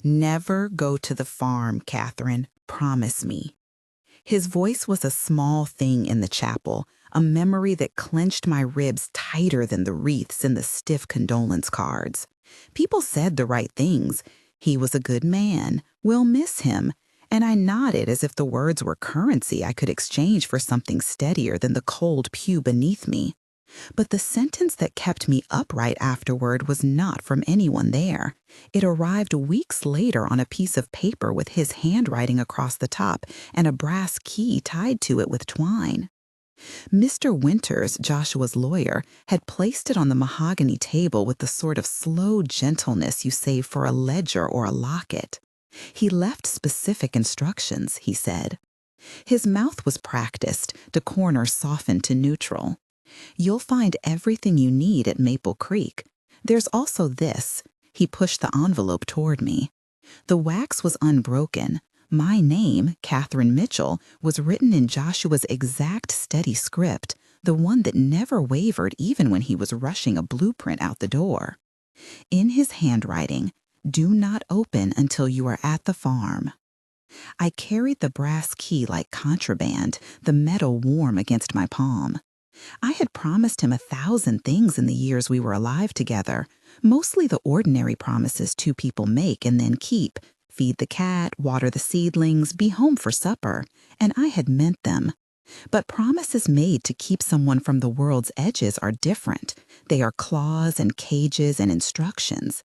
Never go to the farm, Catherine. Promise me. His voice was a small thing in the chapel, a memory that clenched my ribs tighter than the wreaths in the stiff condolence cards. People said the right things. He was a good man. We'll miss him. And I nodded as if the words were currency I could exchange for something steadier than the cold pew beneath me. But the sentence that kept me upright afterward was not from anyone there. It arrived weeks later on a piece of paper with his handwriting across the top and a brass key tied to it with twine. Mr. Winters, Joshua's lawyer, had placed it on the mahogany table with the sort of slow gentleness you save for a ledger or a locket. He left specific instructions, he said. His mouth was practiced, the corners softened to neutral. You'll find everything you need at Maple Creek. There's also this. He pushed the envelope toward me. The wax was unbroken. My name, Catherine Mitchell, was written in Joshua's exact steady script, the one that never wavered even when he was rushing a blueprint out the door. In his handwriting, do not open until you are at the farm. I carried the brass key like contraband, the metal warm against my palm. I had promised him 1,000 things in the years we were alive together, mostly the ordinary promises two people make and then keep. Feed the cat, water the seedlings, be home for supper, and I had meant them. But promises made to keep someone from the world's edges are different. They are claws and cages and instructions.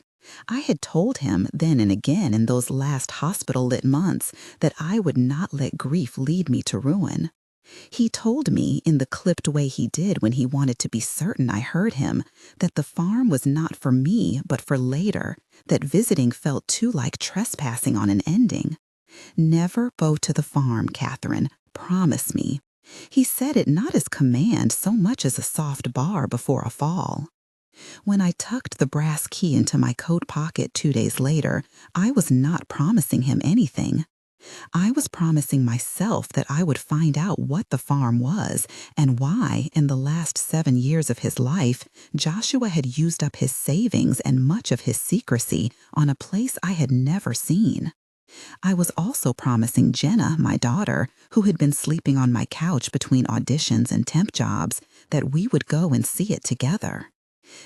I had told him then and again in those last hospital-lit months that I would not let grief lead me to ruin. He told me, in the clipped way he did when he wanted to be certain I heard him, that the farm was not for me but for later, that visiting felt too like trespassing on an ending. Never go to the farm, Catherine. Promise me. He said it not as command so much as a soft bar before a fall. When I tucked the brass key into my coat pocket 2 days later, I was not promising him anything. I was promising myself that I would find out what the farm was and why, in the last 7 years of his life, Joshua had used up his savings and much of his secrecy on a place I had never seen. I was also promising Jenna, my daughter, who had been sleeping on my couch between auditions and temp jobs, that we would go and see it together.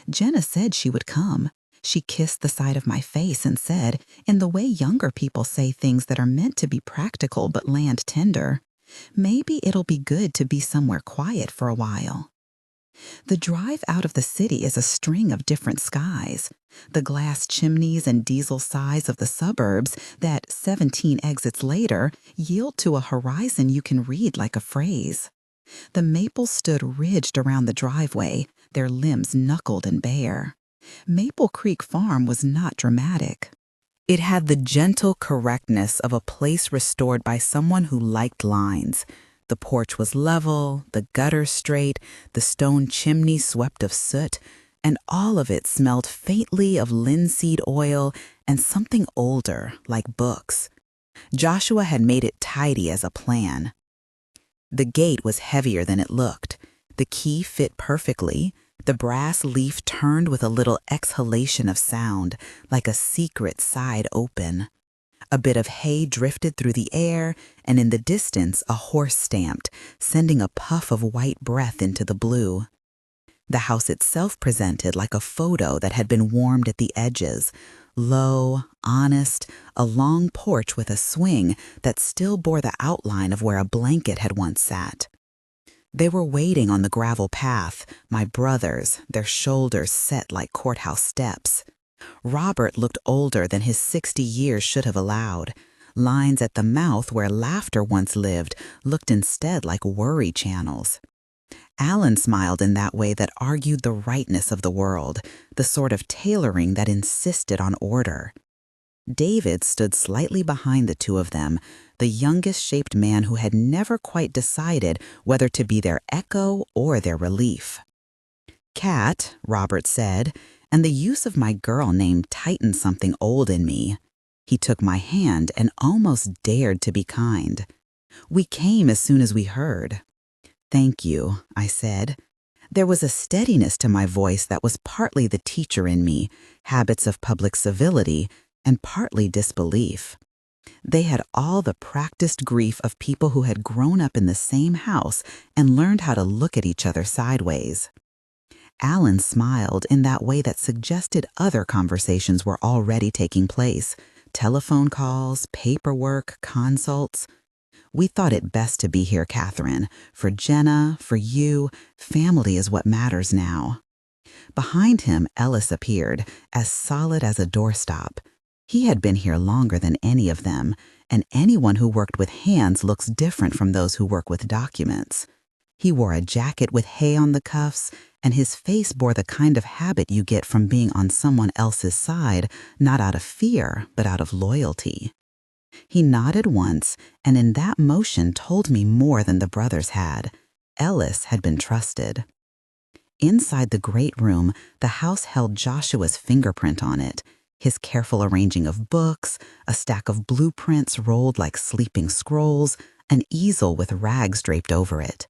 Jenna said she would come. She kissed the side of my face and said, in the way younger people say things that are meant to be practical but land tender, maybe it'll be good to be somewhere quiet for a while. The drive out of the city is a string of different skies. The glass chimneys and diesel sighs of the suburbs that, 17 exits later, yield to a horizon you can read like a phrase. The maples stood ridged around the driveway, their limbs knuckled and bare. Maple Creek Farm was not dramatic. It had the gentle correctness of a place restored by someone who liked lines. The porch was level, the gutter straight, the stone chimney swept of soot, and all of it smelled faintly of linseed oil and something older, like books. Joshua had made it tidy as a plan. The gate was heavier than it looked. The key fit perfectly. The brass leaf turned with a little exhalation of sound, like a secret side open. A bit of hay drifted through the air, and in the distance a horse stamped, sending a puff of white breath into the blue. The house itself presented like a photo that had been warmed at the edges, low, honest, a long porch with a swing that still bore the outline of where a blanket had once sat. They were waiting on the gravel path, my brothers, their shoulders set like courthouse steps. Robert looked older than his 60 years should have allowed. Lines at the mouth where laughter once lived looked instead like worry channels. Alan smiled in that way that argued the rightness of the world, the sort of tailoring that insisted on order. David stood slightly behind the two of them, the youngest-shaped man who had never quite decided whether to be their echo or their relief. "Cat," Robert said, and the use of my girl name tightened something old in me. He took my hand and almost dared to be kind. "We came as soon as we heard." "Thank you," I said. There was a steadiness to my voice that was partly the teacher in me, habits of public civility, and partly disbelief. They had all the practiced grief of people who had grown up in the same house and learned how to look at each other sideways. Alan smiled in that way that suggested other conversations were already taking place. Telephone calls, paperwork, consults. We thought it best to be here, Catherine. For Jenna, for you, family is what matters now. Behind him, Ellis appeared, as solid as a doorstop. He had been here longer than any of them, and anyone who worked with hands looks different from those who work with documents. He wore a jacket with hay on the cuffs, and his face bore the kind of habit you get from being on someone else's side, not out of fear, but out of loyalty. He nodded once, and in that motion told me more than the brothers had. Ellis had been trusted. Inside the great room, the house held Joshua's fingerprint on it, his careful arranging of books, a stack of blueprints rolled like sleeping scrolls, an easel with rags draped over it.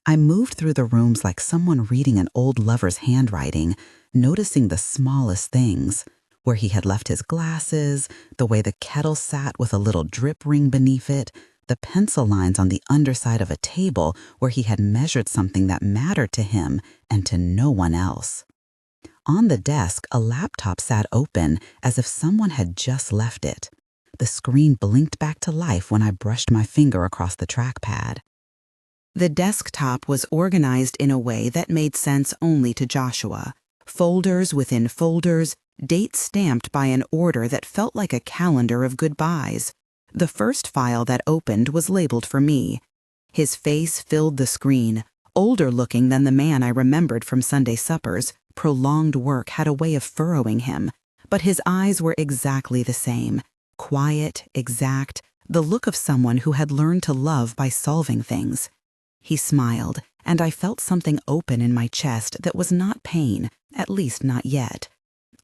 I moved through the rooms like someone reading an old lover's handwriting, noticing the smallest things, where he had left his glasses, the way the kettle sat with a little drip ring beneath it, the pencil lines on the underside of a table where he had measured something that mattered to him and to no one else. On the desk, a laptop sat open as if someone had just left it. The screen blinked back to life when I brushed my finger across the trackpad. The desktop was organized in a way that made sense only to Joshua. Folders within folders, dates stamped by an order that felt like a calendar of goodbyes. The first file that opened was labeled for me. His face filled the screen, older looking than the man I remembered from Sunday suppers. Prolonged work had a way of furrowing him, but his eyes were exactly the same. Quiet, exact, the look of someone who had learned to love by solving things. He smiled, and I felt something open in my chest that was not pain, at least not yet.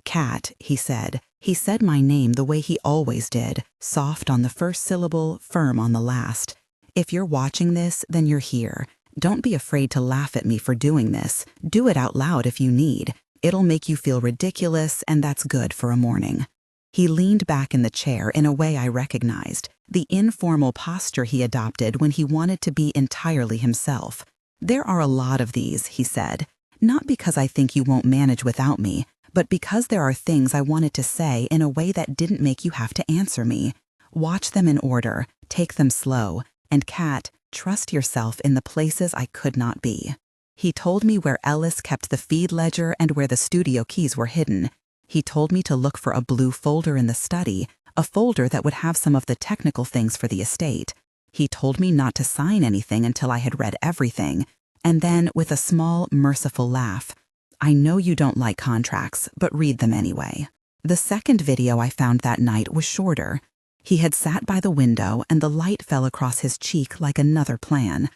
"Cat," he said. He said my name the way he always did, soft on the first syllable, firm on the last. "If you're watching this, then you're here. Don't be afraid to laugh at me for doing this. Do it out loud if you need. It'll make you feel ridiculous, and that's good for a morning." He leaned back in the chair in a way I recognized, the informal posture he adopted when he wanted to be entirely himself. "There are a lot of these," he said, "not because I think you won't manage without me, but because there are things I wanted to say in a way that didn't make you have to answer me. Watch them in order, take them slow, and Kat, trust yourself in the places I could not be." He told me where Ellis kept the feed ledger and where the studio keys were hidden. He told me to look for a blue folder in the study, a folder that would have some of the technical things for the estate. He told me not to sign anything until I had read everything, and then, with a small, merciful laugh, "I know you don't like contracts, but read them anyway." The second video I found that night was shorter. He had sat by the window, and the light fell across his cheek like another plan.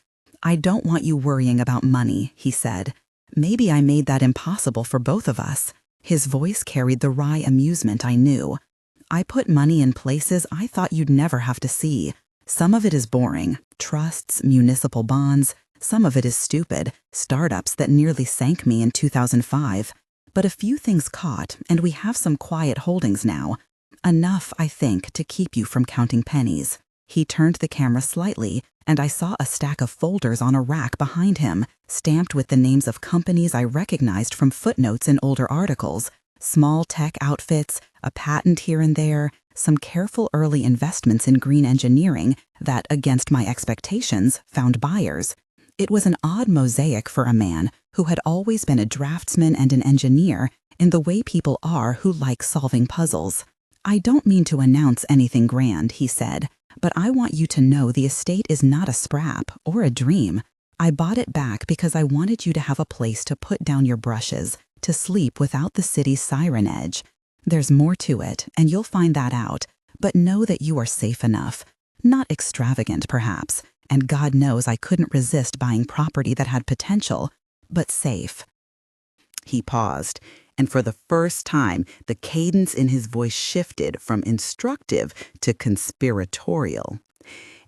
"I don't want you worrying about money," he said. "Maybe I made that impossible for both of us." His voice carried the wry amusement I knew. "I put money in places I thought you'd never have to see. Some of it is boring, trusts, municipal bonds. Some of it is stupid, startups that nearly sank me in 2005. But a few things caught, and we have some quiet holdings now. Enough, I think, to keep you from counting pennies." He turned the camera slightly, and I saw a stack of folders on a rack behind him, stamped with the names of companies I recognized from footnotes in older articles, small tech outfits, a patent here and there, some careful early investments in green engineering that, against my expectations, found buyers. It was an odd mosaic for a man who had always been a draftsman and an engineer in the way people are who like solving puzzles. "I don't mean to announce anything grand," he said, "but I want you to know the estate is not a scrap or a dream. I bought it back because I wanted you to have a place to put down your brushes, to sleep without the city's siren edge. There's more to it, and you'll find that out, but know that you are safe enough. Not extravagant, perhaps, and God knows I couldn't resist buying property that had potential, but safe." He paused, and for the first time, the cadence in his voice shifted from instructive to conspiratorial.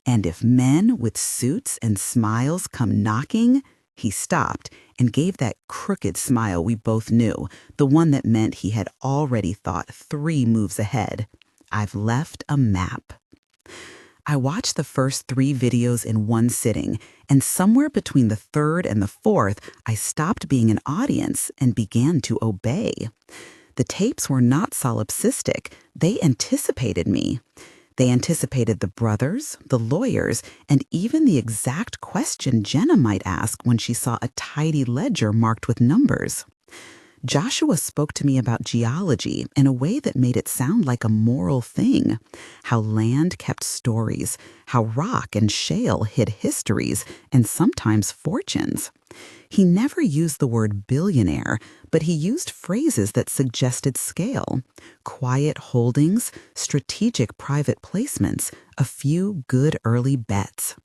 "And if men with suits and smiles come knocking," He stopped and gave that crooked smile we both knew, the one that meant he had already thought 3 moves ahead. I've left a map. I watched the first 3 videos in one sitting, and somewhere between the third and the fourth, I stopped being an audience and began to obey. The tapes were not solipsistic. They anticipated me. They anticipated the brothers, the lawyers, and even the exact question Jenna might ask when she saw a tidy ledger marked with numbers. Joshua spoke to me about geology in a way that made it sound like a moral thing, how land kept stories, how rock and shale hid histories and sometimes fortunes. He never used the word billionaire, but he used phrases that suggested scale: quiet holdings, strategic private placements, a few good early bets.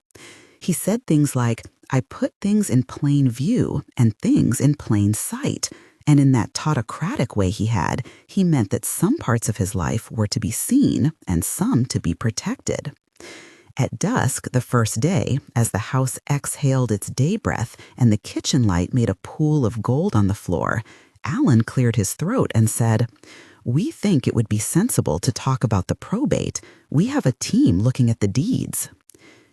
He said things like, I put things in plain view and things in plain sight. And in that tautocratic way he meant that some parts of his life were to be seen and some to be protected. At dusk, the first day, as the house exhaled its day breath and the kitchen light made a pool of gold on the floor, Alan cleared his throat and said, We think it would be sensible to talk about the probate. We have a team looking at the deeds.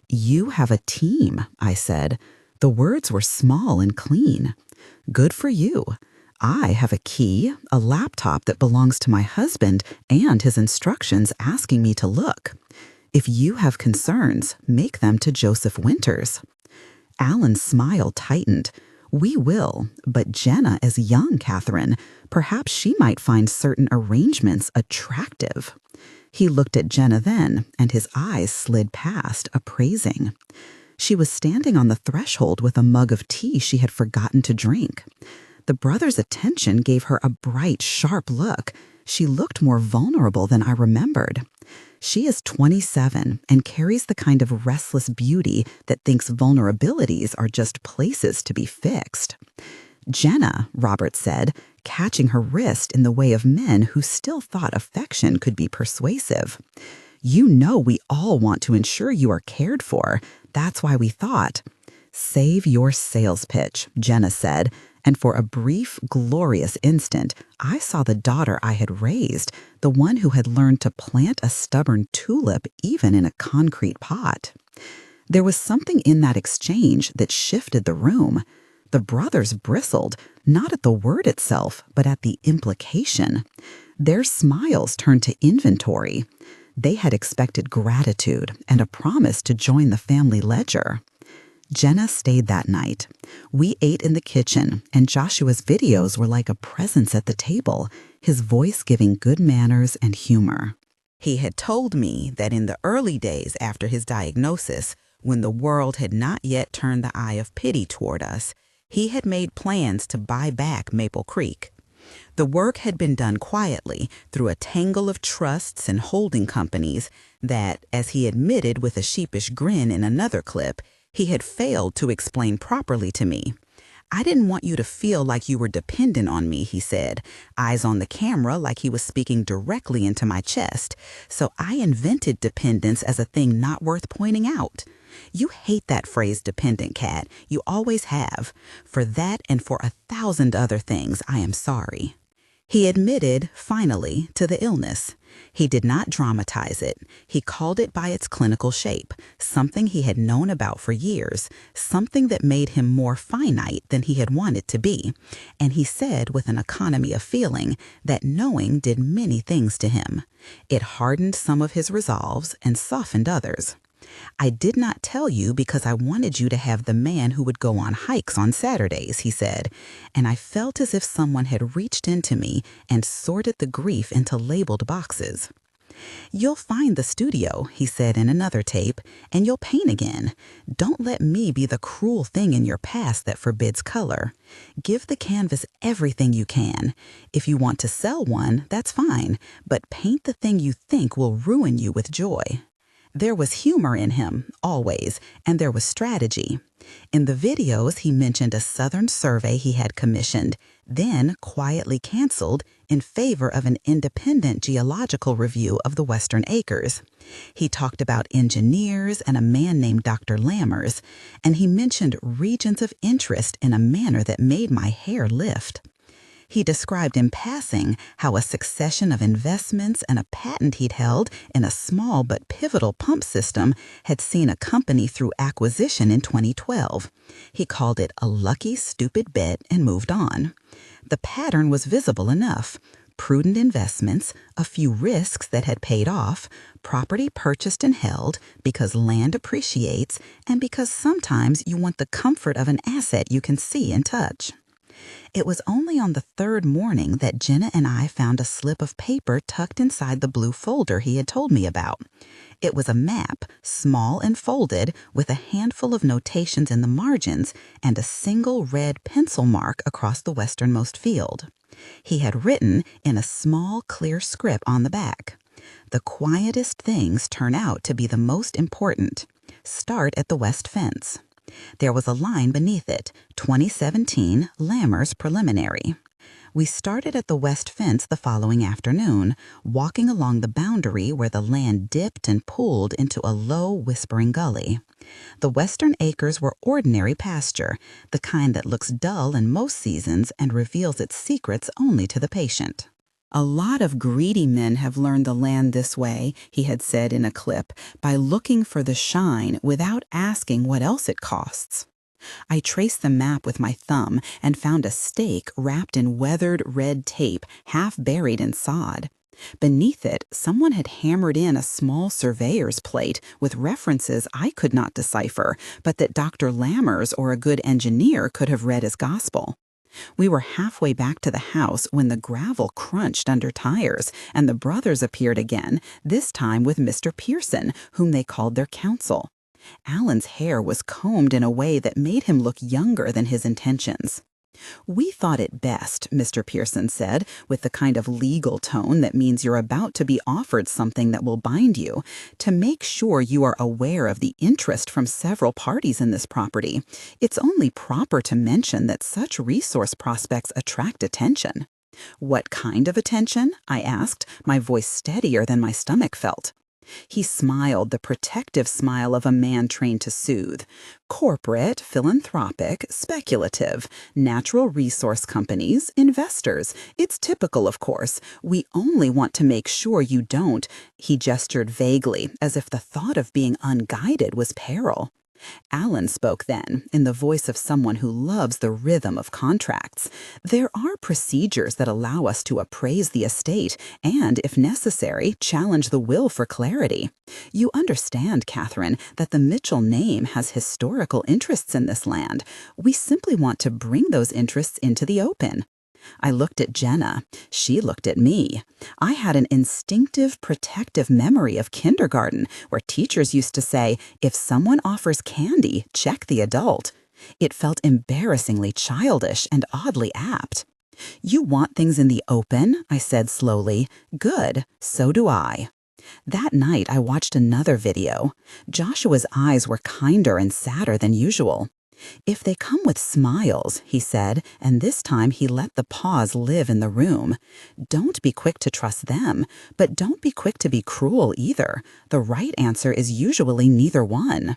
You have a team, I said. The words were small and clean. Good for you. I have a key, a laptop that belongs to my husband, and his instructions asking me to look. If you have concerns, make them to Joseph Winters. Alan's smile tightened. We will, but Jenna is young, Catherine. Perhaps she might find certain arrangements attractive. He looked at Jenna then, and his eyes slid past, appraising. She was standing on the threshold with a mug of tea she had forgotten to drink. The brothers' attention gave her a bright, sharp look. She looked more vulnerable than I remembered. She is 27 and carries the kind of restless beauty that thinks vulnerabilities are just places to be fixed. Jenna, Robert said, catching her wrist in the way of men who still thought affection could be persuasive. You know we all want to ensure you are cared for. That's why we thought. Save your sales pitch, Jenna said, and for a brief, glorious instant, I saw the daughter I had raised, the one who had learned to plant a stubborn tulip even in a concrete pot. There was something in that exchange that shifted the room. The brothers bristled, not at the word itself, but at the implication. Their smiles turned to inventory. They had expected gratitude and a promise to join the family ledger. Jenna stayed that night. We ate in the kitchen, and Joshua's videos were like a presence at the table, his voice giving good manners and humor. He had told me that in the early days after his diagnosis, when the world had not yet turned the eye of pity toward us, he had made plans to buy back Maple Creek. The work had been done quietly through a tangle of trusts and holding companies that, as he admitted with a sheepish grin in another clip, he had failed to explain properly to me. I didn't want you to feel like you were dependent on me, he said, eyes on the camera like he was speaking directly into my chest. So I invented dependence as a thing not worth pointing out. You hate that phrase dependent, Cat. You always have. For that and for 1,000 other things, I am sorry. He admitted, finally, to the illness. He did not dramatize it. He called it by its clinical shape, something he had known about for years, something that made him more finite than he had wanted to be. And he said with an economy of feeling that knowing did many things to him. It hardened some of his resolves and softened others. I did not tell you because I wanted you to have the man who would go on hikes on Saturdays, he said, and I felt as if someone had reached into me and sorted the grief into labeled boxes. You'll find the studio, he said in another tape, and you'll paint again. Don't let me be the cruel thing in your past that forbids color. Give the canvas everything you can. If you want to sell one, that's fine, but paint the thing you think will ruin you with joy. There was humor in him, always, and there was strategy. In the videos, he mentioned a Southern survey he had commissioned, then quietly canceled in favor of an independent geological review of the Western Acres. He talked about engineers and a man named Dr. Lammers, and he mentioned regions of interest in a manner that made my hair lift. He described in passing how a succession of investments and a patent he'd held in a small but pivotal pump system had seen a company through acquisition in 2012. He called it a lucky, stupid bet and moved on. The pattern was visible enough. Prudent investments, a few risks that had paid off, property purchased and held because land appreciates and because sometimes you want the comfort of an asset you can see and touch. It was only on the third morning that Jenna and I found a slip of paper tucked inside the blue folder he had told me about. It was a map, small and folded, with a handful of notations in the margins and a single red pencil mark across the westernmost field. He had written in a small, clear script on the back, "The quietest things turn out to be the most important. Start at the west fence." There was a line beneath it, 2017 Lammers Preliminary. We started at the west fence the following afternoon, walking along the boundary where the land dipped and pooled into a low, whispering gully. The Western Acres were ordinary pasture, the kind that looks dull in most seasons and reveals its secrets only to the patient. "A lot of greedy men have learned the land this way," he had said in a clip, "by looking for the shine without asking what else it costs." I traced the map with my thumb and found a stake wrapped in weathered red tape, half buried in sod. Beneath it, someone had hammered in a small surveyor's plate with references I could not decipher, but that Dr. Lammers or a good engineer could have read as gospel. We were halfway back to the house when the gravel crunched under tires, and the brothers appeared again, this time with Mr. Pearson, whom they called their counsel. Alan's hair was combed in a way that made him look younger than his intentions. "We thought it best," Mr. Pearson said, with the kind of legal tone that means you're about to be offered something that will bind you, "to make sure you are aware of the interest from several parties in this property. It's only proper to mention that such resource prospects attract attention." "What kind of attention?" I asked, my voice steadier than my stomach felt. He smiled, the protective smile of a man trained to soothe. "Corporate, philanthropic, speculative, natural resource companies, investors. It's typical, of course. We only want to make sure you don't." He gestured vaguely, as if the thought of being unguided was peril. Alan spoke then, in the voice of someone who loves the rhythm of contracts. "There are procedures that allow us to appraise the estate and, if necessary, challenge the will for clarity. You understand, Catherine, that the Mitchell name has historical interests in this land. We simply want to bring those interests into the open." I looked at Jenna. She looked at me. I had an instinctive, protective memory of kindergarten, where teachers used to say, "If someone offers candy, check the adult." It felt embarrassingly childish and oddly apt. "You want things in the open?" I said slowly. "Good. So do I." That night, I watched another video. Joshua's eyes were kinder and sadder than usual. "If they come with smiles," he said, and this time he let the pause live in the room. "Don't be quick to trust them, but don't be quick to be cruel either. The right answer is usually neither one."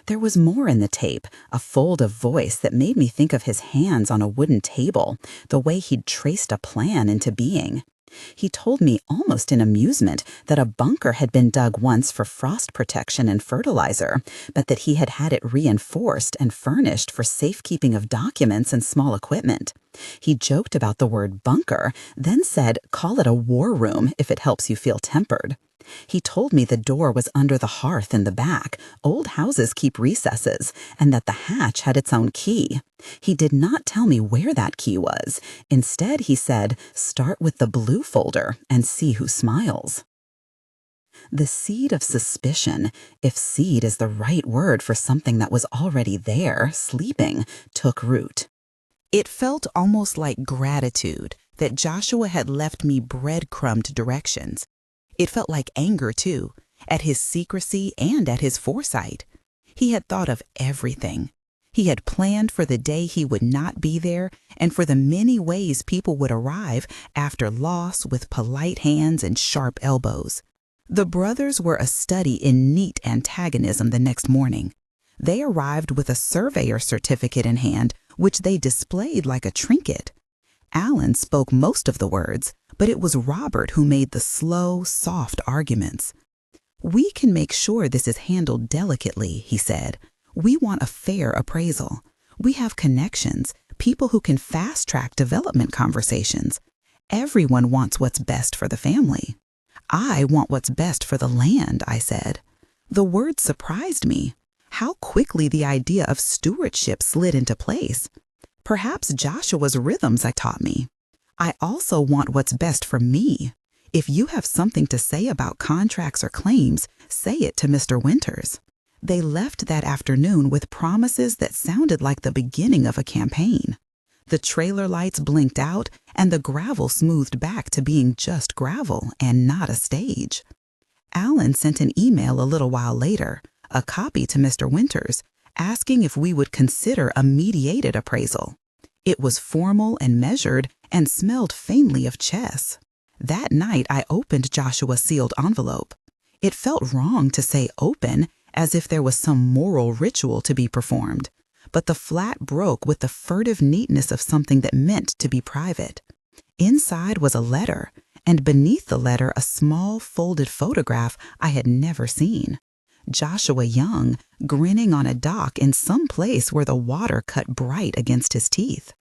There was more in the tape, a fold of voice that made me think of his hands on a wooden table, the way he'd traced a plan into being. He told me almost in amusement that a bunker had been dug once for frost protection and fertilizer, but that he had had it reinforced and furnished for safekeeping of documents and small equipment. He joked about the word bunker, then said, "Call it a war room if it helps you feel tempered." He told me the door was under the hearth in the back. Old houses keep recesses, and that the hatch had its own key. He did not tell me where that key was. Instead, he said, "Start with the blue folder and see who smiles." The seed of suspicion, if seed is the right word for something that was already there, sleeping, took root. It felt almost like gratitude that Joshua had left me breadcrumbed directions. It felt like anger, too, at his secrecy and at his foresight. He had thought of everything. He had planned for the day he would not be there and for the many ways people would arrive after loss with polite hands and sharp elbows. The brothers were a study in neat antagonism the next morning. They arrived with a surveyor certificate in hand, which they displayed like a trinket. Alan spoke most of the words, but it was Robert who made the slow, soft arguments. "We can make sure this is handled delicately," he said. "We want a fair appraisal. We have connections, people who can fast-track development conversations. Everyone wants what's best for the family." "I want what's best for the land," I said. The word surprised me. How quickly the idea of stewardship slid into place. Perhaps Joshua's rhythms taught me. "I also want what's best for me. If you have something to say about contracts or claims, say it to Mr. Winters." They left that afternoon with promises that sounded like the beginning of a campaign. The trailer lights blinked out, and the gravel smoothed back to being just gravel and not a stage. Alan sent an email a little while later, a copy to Mr. Winters, asking if we would consider a mediated appraisal. It was formal and measured and smelled faintly of chess. That night, I opened Joshua's sealed envelope. It felt wrong to say open, as if there was some moral ritual to be performed. But the flat broke with the furtive neatness of something that meant to be private. Inside was a letter, and beneath the letter a small folded photograph I had never seen. Joshua Young, grinning on a dock in some place where the water cut bright against his teeth.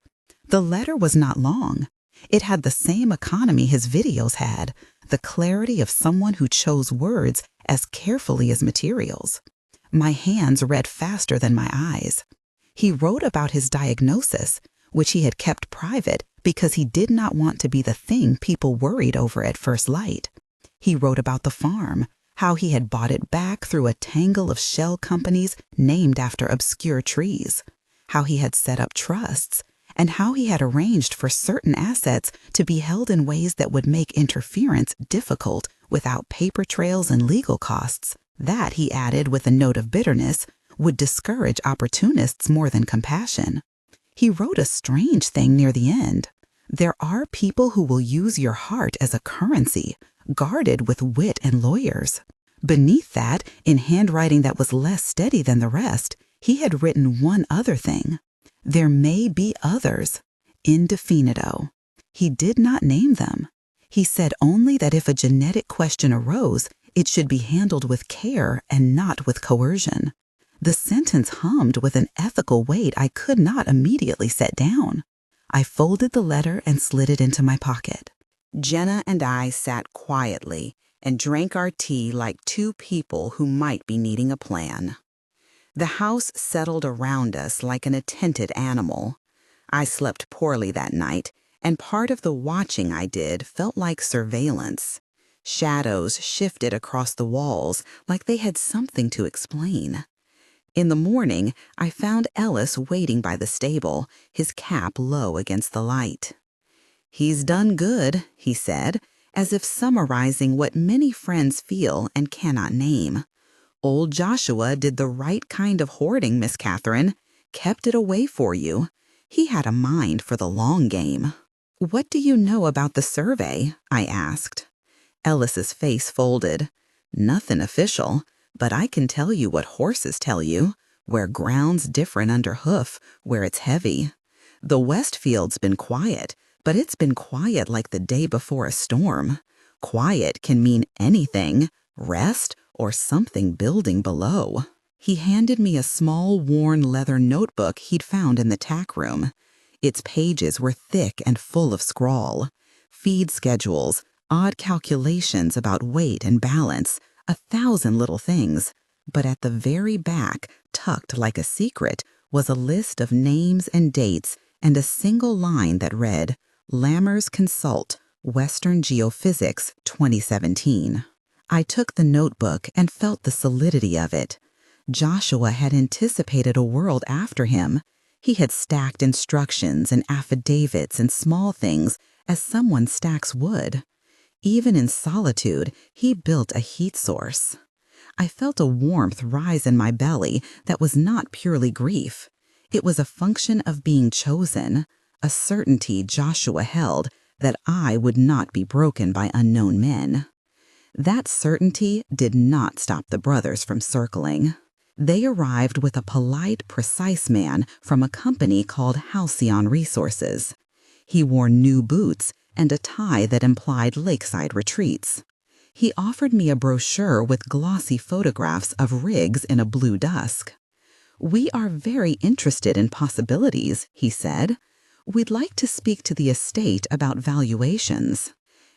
The letter was not long. It had the same economy his videos had, the clarity of someone who chose words as carefully as materials. My hands read faster than my eyes. He wrote about his diagnosis, which he had kept private because he did not want to be the thing people worried over at first light. He wrote about the farm, how he had bought it back through a tangle of shell companies named after obscure trees, how he had set up trusts, and how he had arranged for certain assets to be held in ways that would make interference difficult without paper trails and legal costs. That, he added with a note of bitterness, would discourage opportunists more than compassion. He wrote a strange thing near the end. There are people who will use your heart as a currency, guarded with wit and lawyers. Beneath that, in handwriting that was less steady than the rest, he had written one other thing. There may be others, indefinito. He did not name them. He said only that if a genetic question arose, it should be handled with care and not with coercion. The sentence hummed with an ethical weight I could not immediately set down. I folded the letter and slid it into my pocket. Jenna and I sat quietly and drank our tea like two people who might be needing a plan. The house settled around us like an attentive animal. I slept poorly that night, and part of the watching I did felt like surveillance. Shadows shifted across the walls like they had something to explain. In the morning, I found Ellis waiting by the stable, his cap low against the light. "He's done good," he said, as if summarizing what many friends feel and cannot name. "Old Joshua did the right kind of hoarding, Miss Catherine. Kept it away for you. He had a mind for the long game." "What do you know about the survey?" I asked. Ellis's face folded. "Nothing official. But I can tell you what horses tell you, where ground's different under hoof, where it's heavy. The Westfield's been quiet, but it's been quiet like the day before a storm. Quiet can mean anything, rest, or something building below." He handed me a small, worn leather notebook he'd found in the tack room. Its pages were thick and full of scrawl. Feed schedules, odd calculations about weight and balance, 1,000 little things, but at the very back, tucked like a secret, was a list of names and dates and a single line that read, "Lammers Consult, Western Geophysics, 2017. I took the notebook and felt the solidity of it. Joshua had anticipated a world after him. He had stacked instructions and affidavits and small things as someone stacks wood. Even in solitude, he built a heat source. I felt a warmth rise in my belly that was not purely grief. It was a function of being chosen, a certainty Joshua held that I would not be broken by unknown men. That certainty did not stop the brothers from circling. They arrived with a polite, precise man from a company called Halcyon Resources. He wore new boots and a tie that implied lakeside retreats. He offered me a brochure with glossy photographs of rigs in a blue dusk. "We are very interested in possibilities," he said. "We'd like to speak to the estate about valuations."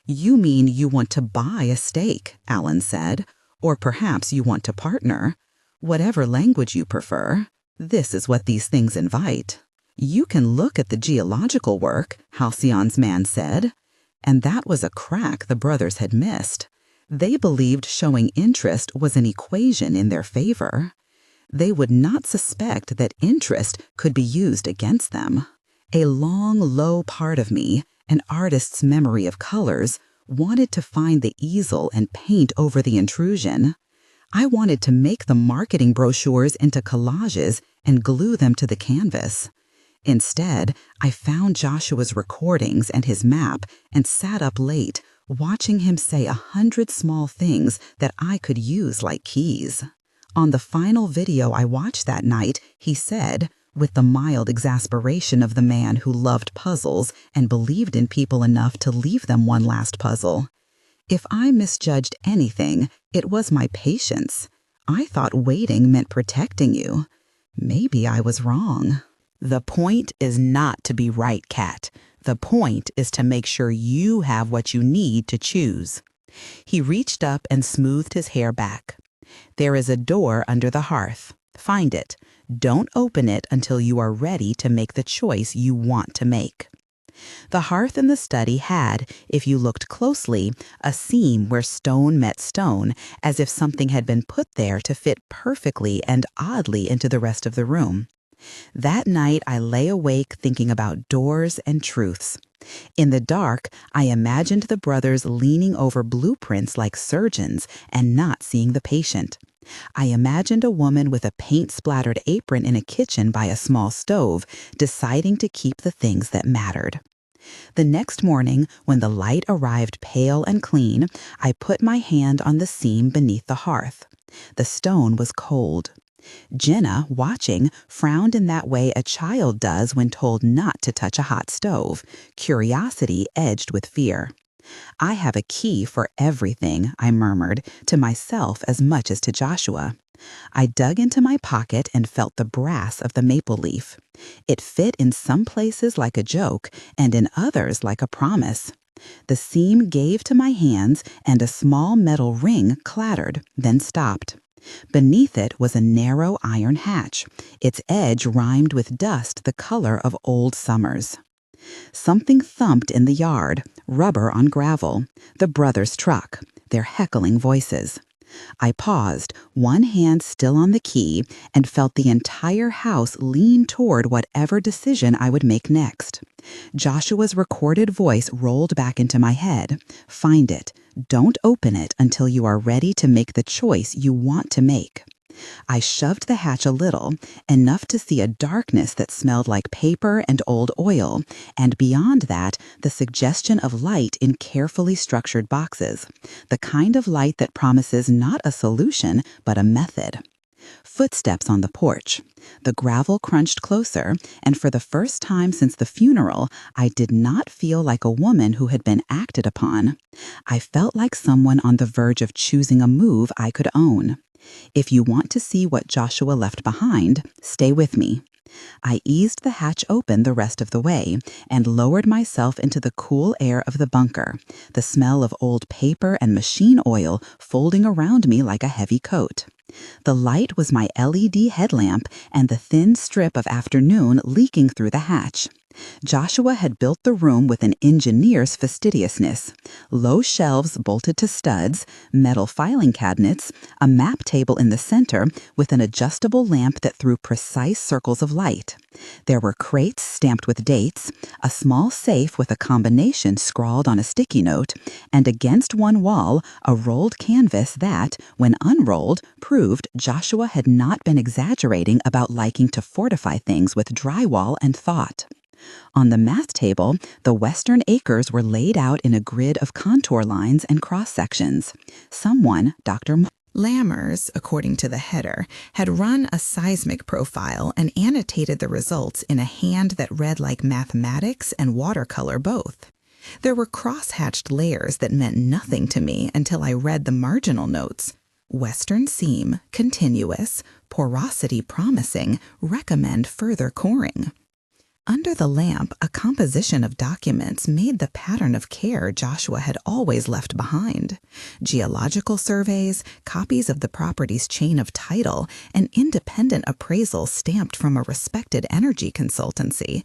"You mean you want to buy a stake," Alan said, "or perhaps you want to partner. Whatever language you prefer, this is what these things invite." "You can look at the geological work," Halcyon's man said. And that was a crack the brothers had missed. They believed showing interest was an equation in their favor. They would not suspect that interest could be used against them. A long, low part of me, an artist's memory of colors, wanted to find the easel and paint over the intrusion. I wanted to make the marketing brochures into collages and glue them to the canvas. Instead, I found Joshua's recordings and his map and sat up late, watching him say 100 small things that I could use like keys. On the final video I watched that night, he said, with the mild exasperation of the man who loved puzzles and believed in people enough to leave them one last puzzle, "If I misjudged anything, it was my patience. I thought waiting meant protecting you. Maybe I was wrong." The point is not to be right, Kat. The point is to make sure you have what you need to choose. He reached up and smoothed his hair back. "There is a door under the hearth. Find it. Don't open it until you are ready to make the choice you want to make." The hearth in the study had, if you looked closely, a seam where stone met stone, as if something had been put there to fit perfectly and oddly into the rest of the room. That night, I lay awake thinking about doors and truths. In the dark, I imagined the brothers leaning over blueprints like surgeons and not seeing the patient. I imagined a woman with a paint-splattered apron in a kitchen by a small stove, deciding to keep the things that mattered. The next morning, when the light arrived pale and clean, I put my hand on the seam beneath the hearth. The stone was cold. Jenna, watching, frowned in that way a child does when told not to touch a hot stove, curiosity edged with fear. "I have a key for everything," I murmured, to myself as much as to Joshua. I dug into my pocket and felt the brass of the maple leaf. It fit in some places like a joke and in others like a promise. The seam gave to my hands and a small metal ring clattered, then stopped. Beneath it was a narrow iron hatch. Its edge rhymed with dust the color of old summers. Something thumped in the yard, rubber on gravel, the brothers' truck, their heckling voices. I paused, one hand still on the key, and felt the entire house lean toward whatever decision I would make next. Joshua's recorded voice rolled back into my head. "Find it. Don't open it until you are ready to make the choice you want to make." I shoved the hatch a little, enough to see a darkness that smelled like paper and old oil, and beyond that, the suggestion of light in carefully structured boxes, the kind of light that promises not a solution, but a method. Footsteps on the porch. The gravel crunched closer, and for the first time since the funeral, I did not feel like a woman who had been acted upon. I felt like someone on the verge of choosing a move I could own. If you want to see what Joshua left behind, stay with me. I eased the hatch open the rest of the way and lowered myself into the cool air of the bunker, the smell of old paper and machine oil folding around me like a heavy coat. The light was my LED headlamp and the thin strip of afternoon leaking through the hatch. Joshua had built the room with an engineer's fastidiousness. Low shelves bolted to studs, metal filing cabinets, a map table in the center with an adjustable lamp that threw precise circles of light. There were crates stamped with dates, a small safe with a combination scrawled on a sticky note, and against one wall, a rolled canvas that, when unrolled, proved Joshua had not been exaggerating about liking to fortify things with drywall and thought. On the math table, the western acres were laid out in a grid of contour lines and cross-sections. Someone, Dr. Lammers, according to the header, had run a seismic profile and annotated the results in a hand that read like mathematics and watercolor both. There were cross-hatched layers that meant nothing to me until I read the marginal notes. Western seam, continuous, porosity promising, recommend further coring. Under the lamp, a composition of documents made the pattern of care Joshua had always left behind. Geological surveys, copies of the property's chain of title, an independent appraisal stamped from a respected energy consultancy,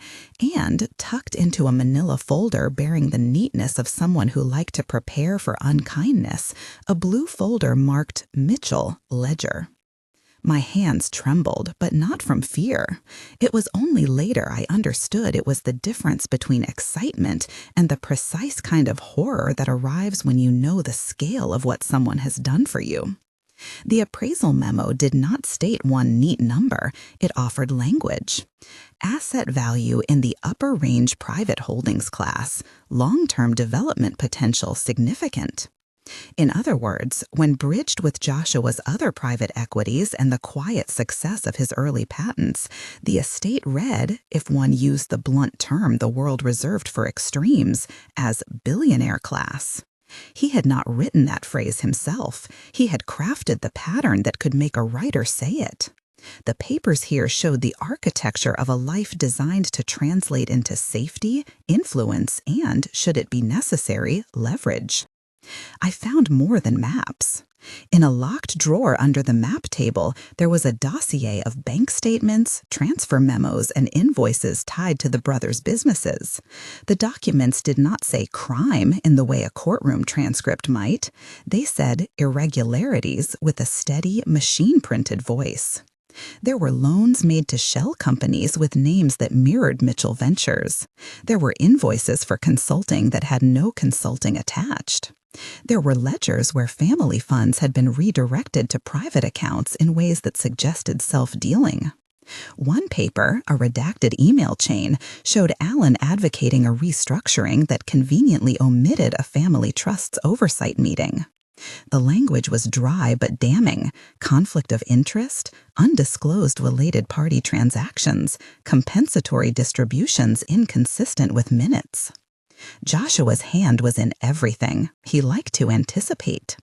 and, tucked into a manila folder bearing the neatness of someone who liked to prepare for unkindness, a blue folder marked Mitchell Ledger. My hands trembled, but not from fear. It was only later I understood it was the difference between excitement and the precise kind of horror that arrives when you know the scale of what someone has done for you. The appraisal memo did not state one neat number, it offered language. Asset value in the upper range private holdings class, long-term development potential significant. In other words, when bridged with Joshua's other private equities and the quiet success of his early patents, the estate read, if one used the blunt term the world reserved for extremes, as billionaire class. He had not written that phrase himself. He had crafted the pattern that could make a writer say it. The papers here showed the architecture of a life designed to translate into safety, influence, and, should it be necessary, leverage. I found more than maps. In a locked drawer under the map table, there was a dossier of bank statements, transfer memos, and invoices tied to the brothers' businesses. The documents did not say crime in the way a courtroom transcript might. They said irregularities with a steady, machine-printed voice. There were loans made to shell companies with names that mirrored Mitchell Ventures. There were invoices for consulting that had no consulting attached. There were ledgers where family funds had been redirected to private accounts in ways that suggested self-dealing. One paper, a redacted email chain, showed Allen advocating a restructuring that conveniently omitted a family trust's oversight meeting. The language was dry but damning: conflict of interest, undisclosed related party transactions, compensatory distributions inconsistent with minutes. Joshua's hand was in everything. He liked to anticipate.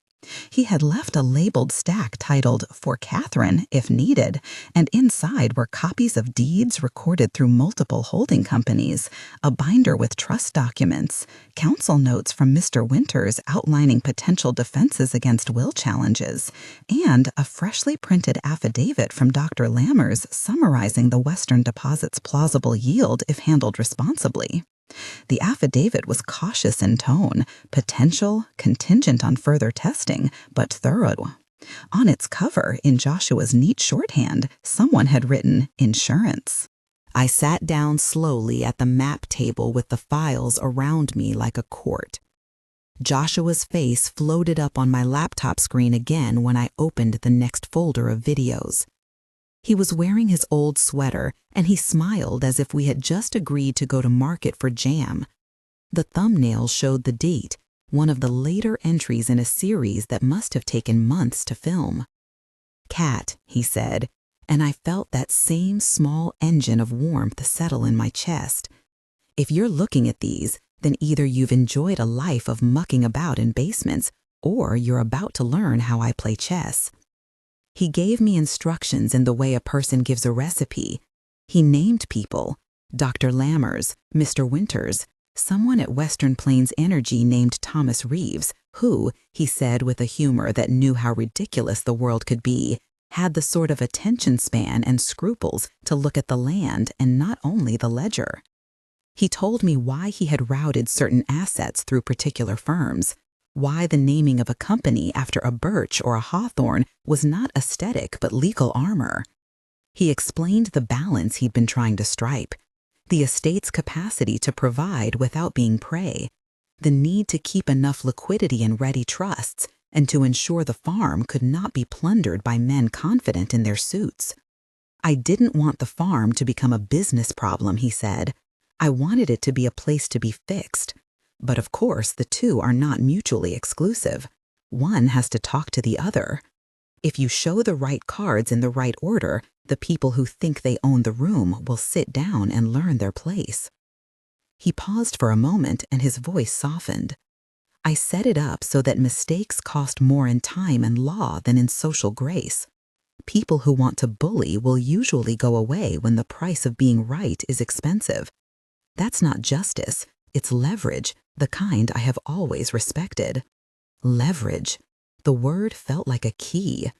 He had left a labeled stack titled, "For Catherine, if needed," and inside were copies of deeds recorded through multiple holding companies, a binder with trust documents, counsel notes from Mr. Winters outlining potential defenses against will challenges, and a freshly printed affidavit from Dr. Lammers summarizing the Western Deposit's plausible yield if handled responsibly. The affidavit was cautious in tone, potential, contingent on further testing, but thorough. On its cover, in Joshua's neat shorthand, someone had written insurance. I sat down slowly at the map table with the files around me like a court. Joshua's face floated up on my laptop screen again when I opened the next folder of videos. He was wearing his old sweater, and he smiled as if we had just agreed to go to market for jam. The thumbnail showed the date, one of the later entries in a series that must have taken months to film. "Cat," he said, and I felt that same small engine of warmth settle in my chest. "If you're looking at these, then either you've enjoyed a life of mucking about in basements, or you're about to learn how I play chess." He gave me instructions in the way a person gives a recipe. He named people: Dr. Lammers, Mr. Winters, someone at Western Plains Energy named Thomas Reeves, who, he said with a humor that knew how ridiculous the world could be, had the sort of attention span and scruples to look at the land and not only the ledger. He told me why he had routed certain assets through particular firms, why the naming of a company after a birch or a hawthorn was not aesthetic but legal armor. He explained the balance he'd been trying to strike, the estate's capacity to provide without being prey, the need to keep enough liquidity in ready trusts, and to ensure the farm could not be plundered by men confident in their suits. I didn't want the farm to become a business problem, he said. I wanted it to be a place to be fixed. But of course, the two are not mutually exclusive. One has to talk to the other. If you show the right cards in the right order, the people who think they own the room will sit down and learn their place. He paused for a moment and his voice softened. I set it up so that mistakes cost more in time and law than in social grace. People who want to bully will usually go away when the price of being right is expensive. That's not justice, it's leverage, the kind I have always respected. Leverage. The word felt like a key.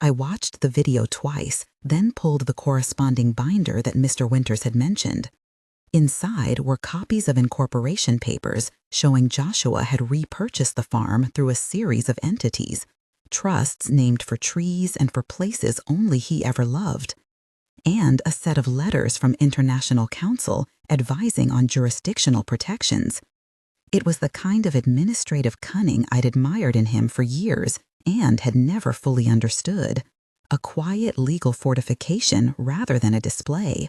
I watched the video twice, then pulled the corresponding binder that Mr. Winters had mentioned. Inside were copies of incorporation papers showing Joshua had repurchased the farm through a series of entities, trusts named for trees and for places only he ever loved, and a set of letters from international counsel advising on jurisdictional protections. It was the kind of administrative cunning I'd admired in him for years and had never fully understood, a quiet legal fortification rather than a display.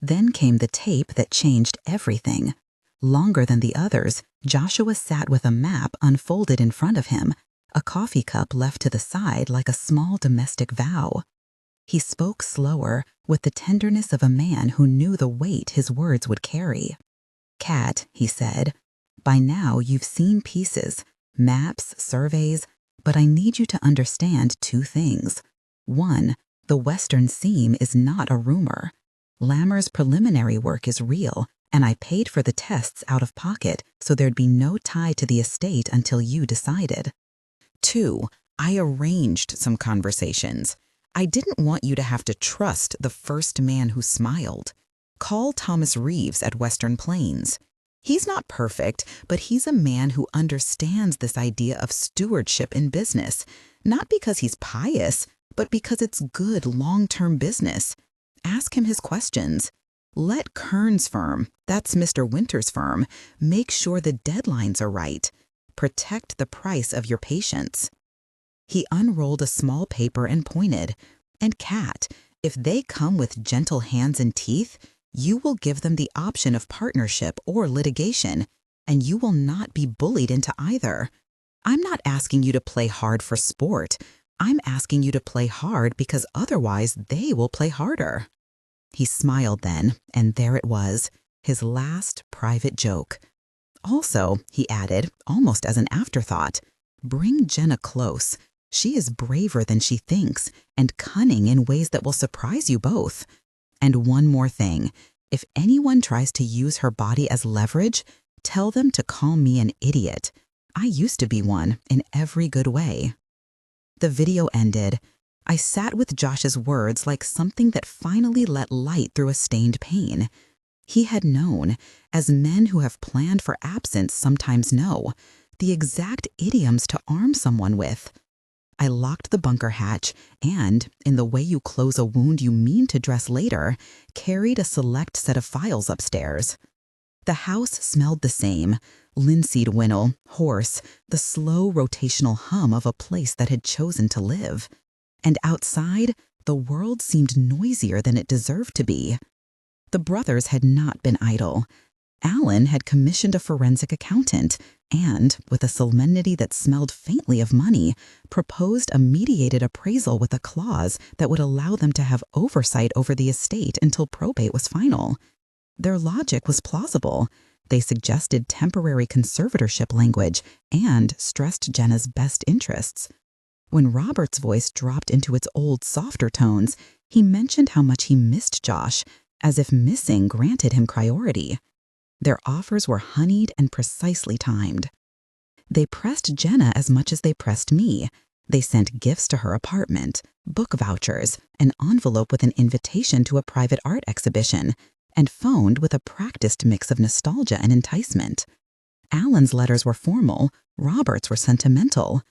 Then came the tape that changed everything. Longer than the others, Joshua sat with a map unfolded in front of him, a coffee cup left to the side like a small domestic vow. He spoke slower, with the tenderness of a man who knew the weight his words would carry. "Kat," he said, "by now you've seen pieces, maps, surveys, but I need you to understand two things. One, the Western Seam is not a rumor. Lammer's preliminary work is real, and I paid for the tests out of pocket so there'd be no tie to the estate until you decided. Two, I arranged some conversations. I didn't want you to have to trust the first man who smiled. Call Thomas Reeves at Western Plains. He's not perfect, but he's a man who understands this idea of stewardship in business, not because he's pious, but because it's good long-term business. Ask him his questions. Let Kern's firm, that's Mr. Winter's firm, make sure the deadlines are right. Protect the price of your patience." He unrolled a small paper and pointed. "And Kat, if they come with gentle hands and teeth, you will give them the option of partnership or litigation, and you will not be bullied into either. I'm not asking you to play hard for sport. I'm asking you to play hard because otherwise they will play harder." He smiled then, and there it was, his last private joke. "Also," he added, almost as an afterthought, "bring Jenna close. She is braver than she thinks, and cunning in ways that will surprise you both. And one more thing, if anyone tries to use her body as leverage, tell them to call me an idiot. I used to be one in every good way." The video ended. I sat with Josh's words like something that finally let light through a stained pane. He had known, as men who have planned for absence sometimes know, the exact idioms to arm someone with. I locked the bunker hatch and, in the way you close a wound you mean to dress later, carried a select set of files upstairs. The house smelled the same, linseed winnel, horse, the slow rotational hum of a place that had chosen to live. And outside, the world seemed noisier than it deserved to be. The brothers had not been idle. Alan had commissioned a forensic accountant and, with a solemnity that smelled faintly of money, proposed a mediated appraisal with a clause that would allow them to have oversight over the estate until probate was final. Their logic was plausible. They suggested temporary conservatorship language and stressed Jenna's best interests. When Robert's voice dropped into its old, softer tones, he mentioned how much he missed Josh, as if missing granted him priority. Their offers were honeyed and precisely timed. They pressed Jenna as much as they pressed me. They sent gifts to her apartment, book vouchers, an envelope with an invitation to a private art exhibition, and phoned with a practiced mix of nostalgia and enticement. Alan's letters were formal, Robert's were sentimental.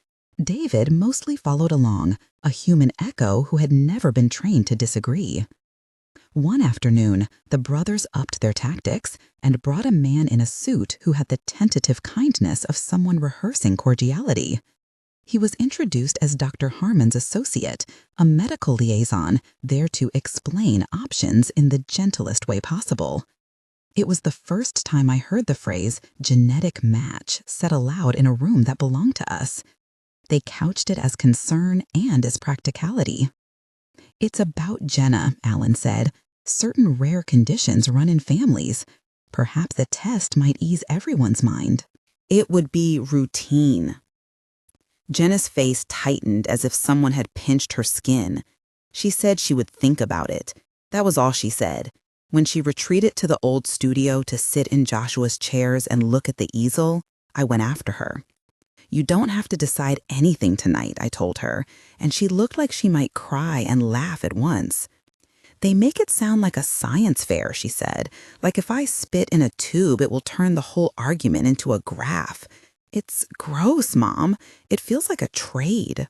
David mostly followed along, a human echo who had never been trained to disagree. One afternoon, the brothers upped their tactics and brought a man in a suit who had the tentative kindness of someone rehearsing cordiality. He was introduced as Dr. Harmon's associate, a medical liaison there to explain options in the gentlest way possible. It was the first time I heard the phrase genetic match said aloud in a room that belonged to us. They couched it as concern and as practicality. "It's about Jenna," Alan said. "Certain rare conditions run in families. Perhaps the test might ease everyone's mind." It would be routine. Jenna's face tightened as if someone had pinched her skin. She said she would think about it. That was all she said. When she retreated to the old studio to sit in Joshua's chairs and look at the easel, I went after her. "You don't have to decide anything tonight," I told her, and she looked like she might cry and laugh at once. "They make it sound like a science fair," she said. "Like if I spit in a tube, it will turn the whole argument into a graph. It's gross, Mom. It feels like a trade."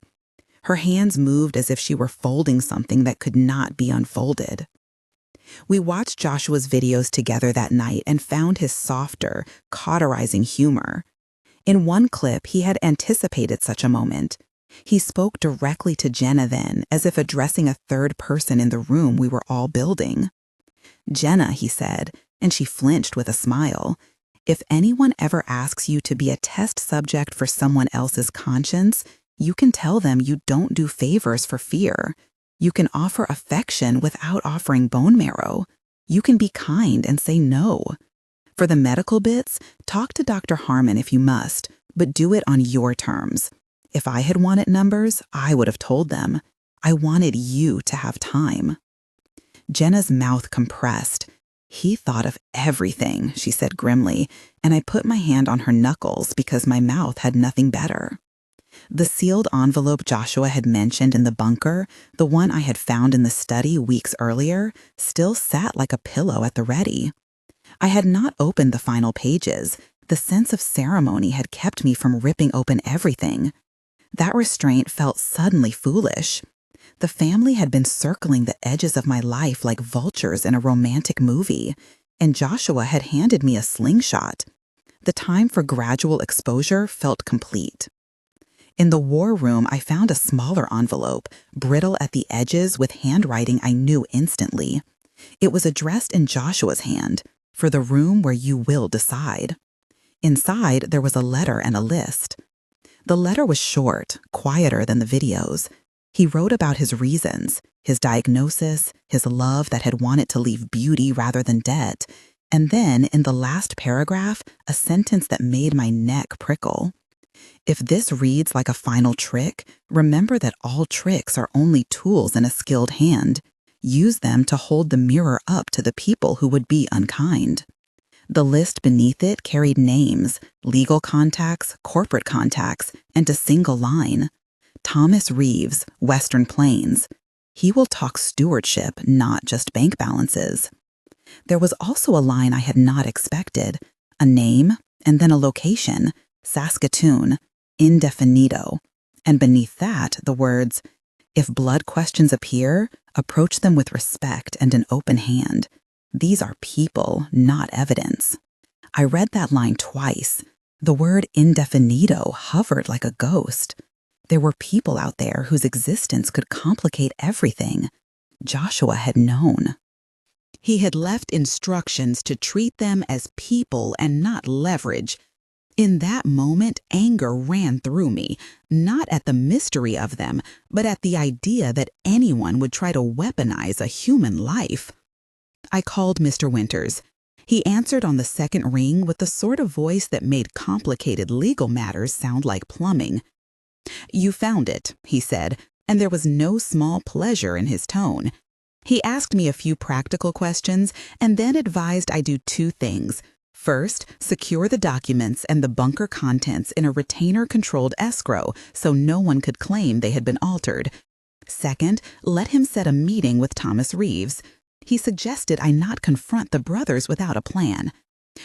Her hands moved as if she were folding something that could not be unfolded. We watched Joshua's videos together that night and found his softer, cauterizing humor. In one clip, he had anticipated such a moment. He spoke directly to Jenna then, as if addressing a third person in the room we were all building. "Jenna," he said, and she flinched with a smile, "if anyone ever asks you to be a test subject for someone else's conscience, you can tell them you don't do favors for fear. You can offer affection without offering bone marrow. You can be kind and say no. For the medical bits, talk to Dr. Harmon if you must, but do it on your terms. If I had wanted numbers, I would have told them. I wanted you to have time." Jenna's mouth compressed. "He thought of everything," she said grimly, and I put my hand on her knuckles because my mouth had nothing better. The sealed envelope Joshua had mentioned in the bunker, the one I had found in the study weeks earlier, still sat like a pillow at the ready. I had not opened the final pages. The sense of ceremony had kept me from ripping open everything. That restraint felt suddenly foolish. The family had been circling the edges of my life like vultures in a romantic movie, and Joshua had handed me a slingshot. The time for gradual exposure felt complete. In the war room, I found a smaller envelope, brittle at the edges with handwriting I knew instantly. It was addressed in Joshua's hand, "For the room where you will decide." Inside, there was a letter and a list. The letter was short, quieter than the videos. He wrote about his reasons, his diagnosis, his love that had wanted to leave beauty rather than debt, and then, in the last paragraph, a sentence that made my neck prickle. "If this reads like a final trick, remember that all tricks are only tools in a skilled hand. Use them to hold the mirror up to the people who would be unkind." The list beneath it carried names, legal contacts, corporate contacts, and a single line. "Thomas Reeves, Western Plains. He will talk stewardship, not just bank balances." There was also a line I had not expected, a name, and then a location, Saskatoon, indefinito, and beneath that the words, "If blood questions appear, approach them with respect and an open hand. These are people, not evidence." I read that line twice. The word indefinito hovered like a ghost. There were people out there whose existence could complicate everything. Joshua had known. He had left instructions to treat them as people and not leverage. In that moment, anger ran through me, not at the mystery of them, but at the idea that anyone would try to weaponize a human life. I called Mr. Winters. He answered on the second ring with the sort of voice that made complicated legal matters sound like plumbing. "You found it," he said, and there was no small pleasure in his tone. He asked me a few practical questions and then advised I do two things. First, secure the documents and the bunker contents in a retainer-controlled escrow so no one could claim they had been altered. Second, let him set a meeting with Thomas Reeves. He suggested I not confront the brothers without a plan.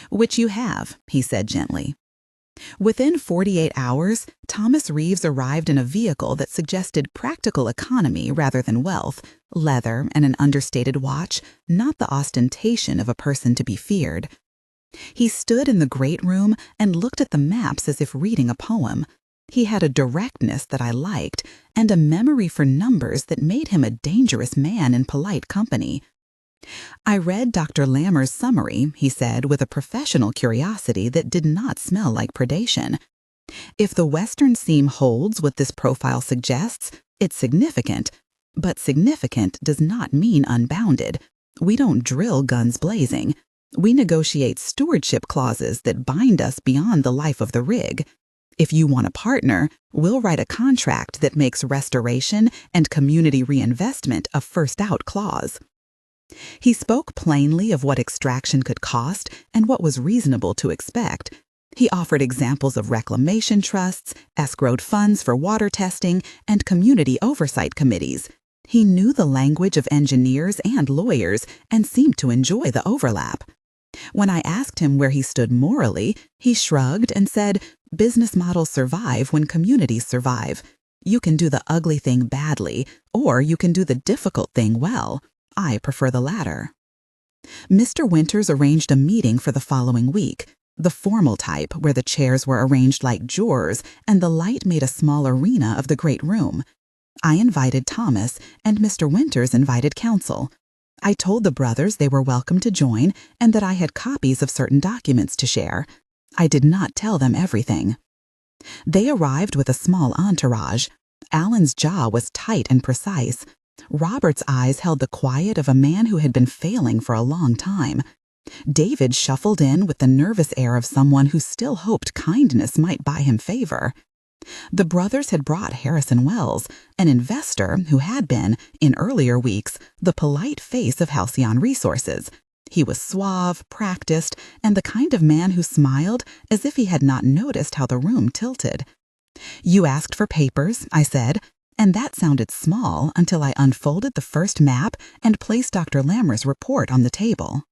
"Which you have," he said gently. Within 48 hours, Thomas Reeves arrived in a vehicle that suggested practical economy rather than wealth, leather and an understated watch, not the ostentation of a person to be feared. He stood in the great room and looked at the maps as if reading a poem. He had a directness that I liked and a memory for numbers that made him a dangerous man in polite company. "I read Dr. Lammer's summary," he said with a professional curiosity that did not smell like predation. "If the Western seam holds what this profile suggests, it's significant. But significant does not mean unbounded. We don't drill guns blazing. We negotiate stewardship clauses that bind us beyond the life of the rig. If you want a partner, we'll write a contract that makes restoration and community reinvestment a first-out clause." He spoke plainly of what extraction could cost and what was reasonable to expect. He offered examples of reclamation trusts, escrowed funds for water testing, and community oversight committees. He knew the language of engineers and lawyers and seemed to enjoy the overlap. When I asked him where he stood morally, he shrugged and said, "Business models survive when communities survive. You can do the ugly thing badly, or you can do the difficult thing well. I prefer the latter." Mr. Winters arranged a meeting for the following week, the formal type where the chairs were arranged like drawers and the light made a small arena of the great room. I invited Thomas, and Mr. Winters invited counsel. I told the brothers they were welcome to join and that I had copies of certain documents to share. I did not tell them everything. They arrived with a small entourage. Alan's jaw was tight and precise. Robert's eyes held the quiet of a man who had been failing for a long time. David shuffled in with the nervous air of someone who still hoped kindness might buy him favor. The brothers had brought Harrison Wells, an investor who had been, in earlier weeks, the polite face of Halcyon Resources. He was suave, practiced, and the kind of man who smiled as if he had not noticed how the room tilted. "You asked for papers," I said, and that sounded small until I unfolded the first map and placed Dr. Lammer's report on the table.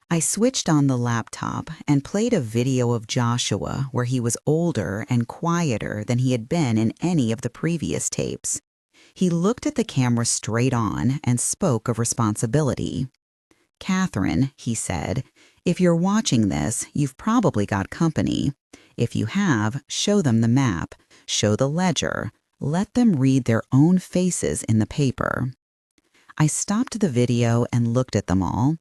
I switched on the laptop and played a video of Joshua where he was older and quieter than he had been in any of the previous tapes. He looked at the camera straight on and spoke of responsibility. "Catherine," he said, "if you're watching this, you've probably got company. If you have, show them the map, show the ledger. Let them read their own faces in the paper." I stopped the video and looked at them all.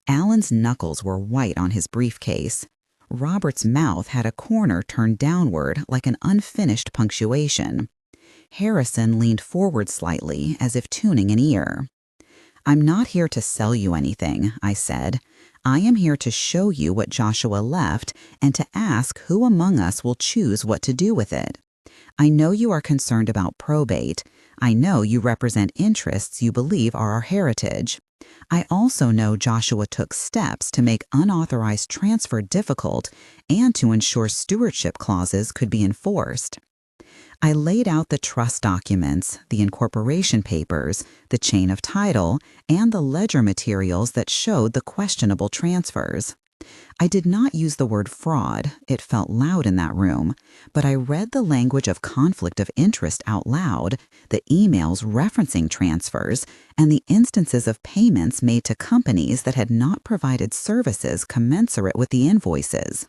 Alan's knuckles were white on his briefcase. Robert's mouth had a corner turned downward like an unfinished punctuation. Harrison leaned forward slightly as if tuning an ear. "I'm not here to sell you anything," I said. "I am here to show you what Joshua left and to ask who among us will choose what to do with it. I know you are concerned about probate. I know you represent interests you believe are our heritage. I also know Joshua took steps to make unauthorized transfer difficult and to ensure stewardship clauses could be enforced." I laid out the trust documents, the incorporation papers, the chain of title, and the ledger materials that showed the questionable transfers. I did not use the word fraud, it felt loud in that room, but I read the language of conflict of interest out loud, the emails referencing transfers, and the instances of payments made to companies that had not provided services commensurate with the invoices.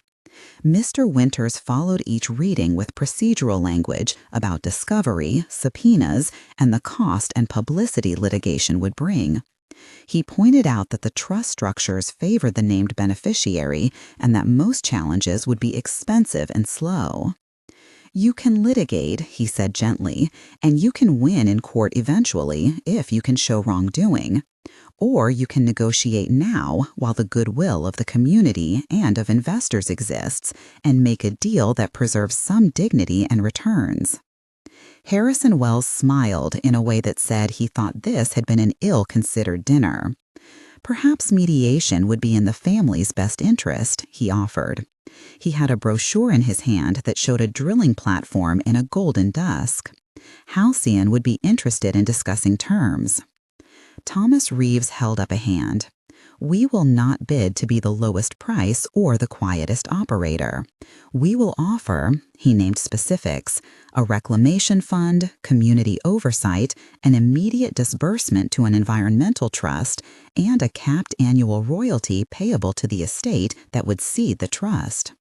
Mr. Winters followed each reading with procedural language about discovery, subpoenas, and the cost and publicity litigation would bring. He pointed out that the trust structures favored the named beneficiary and that most challenges would be expensive and slow. "You can litigate," he said gently, "and you can win in court eventually if you can show wrongdoing. Or you can negotiate now while the goodwill of the community and of investors exists and make a deal that preserves some dignity and returns." Harrison Wells smiled in a way that said he thought this had been an ill-considered dinner. "Perhaps mediation would be in the family's best interest," he offered. He had a brochure in his hand that showed a drilling platform in a golden dusk. Halcyon would be interested in discussing terms. Thomas Reeves held up a hand. We will not bid to be the lowest price or the quietest operator. We will offer, he named specifics, a reclamation fund, community oversight, an immediate disbursement to an environmental trust, and a capped annual royalty payable to the estate that would seed the trust.